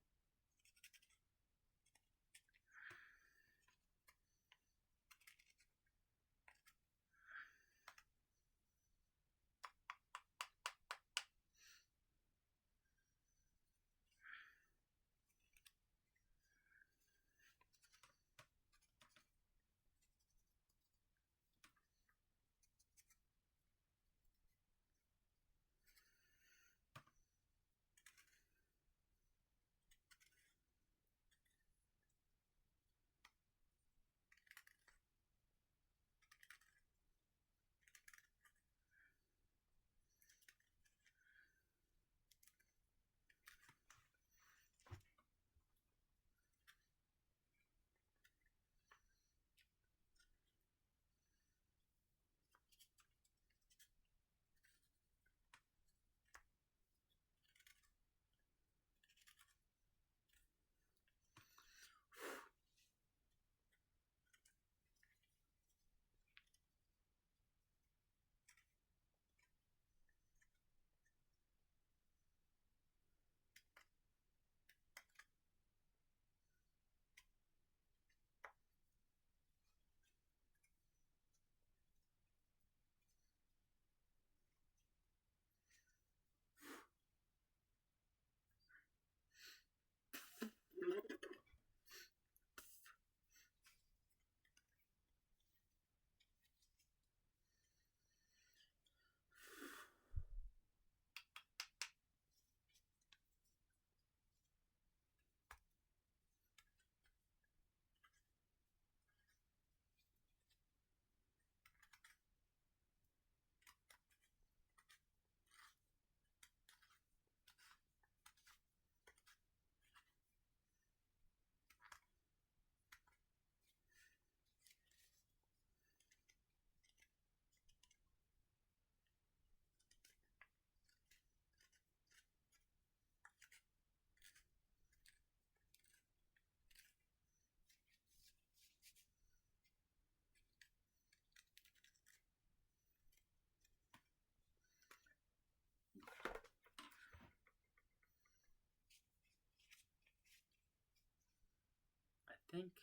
I think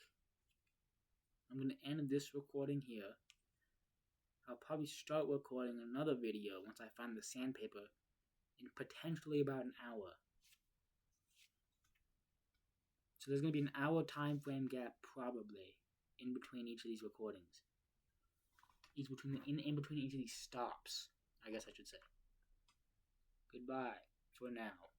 I'm going to end this recording here. I'll probably start recording another video once I find the sandpaper in potentially about an hour. So there's going to be an hour time frame gap probably in between each of these recordings. In between each of these stops, I guess I should say. Goodbye for now.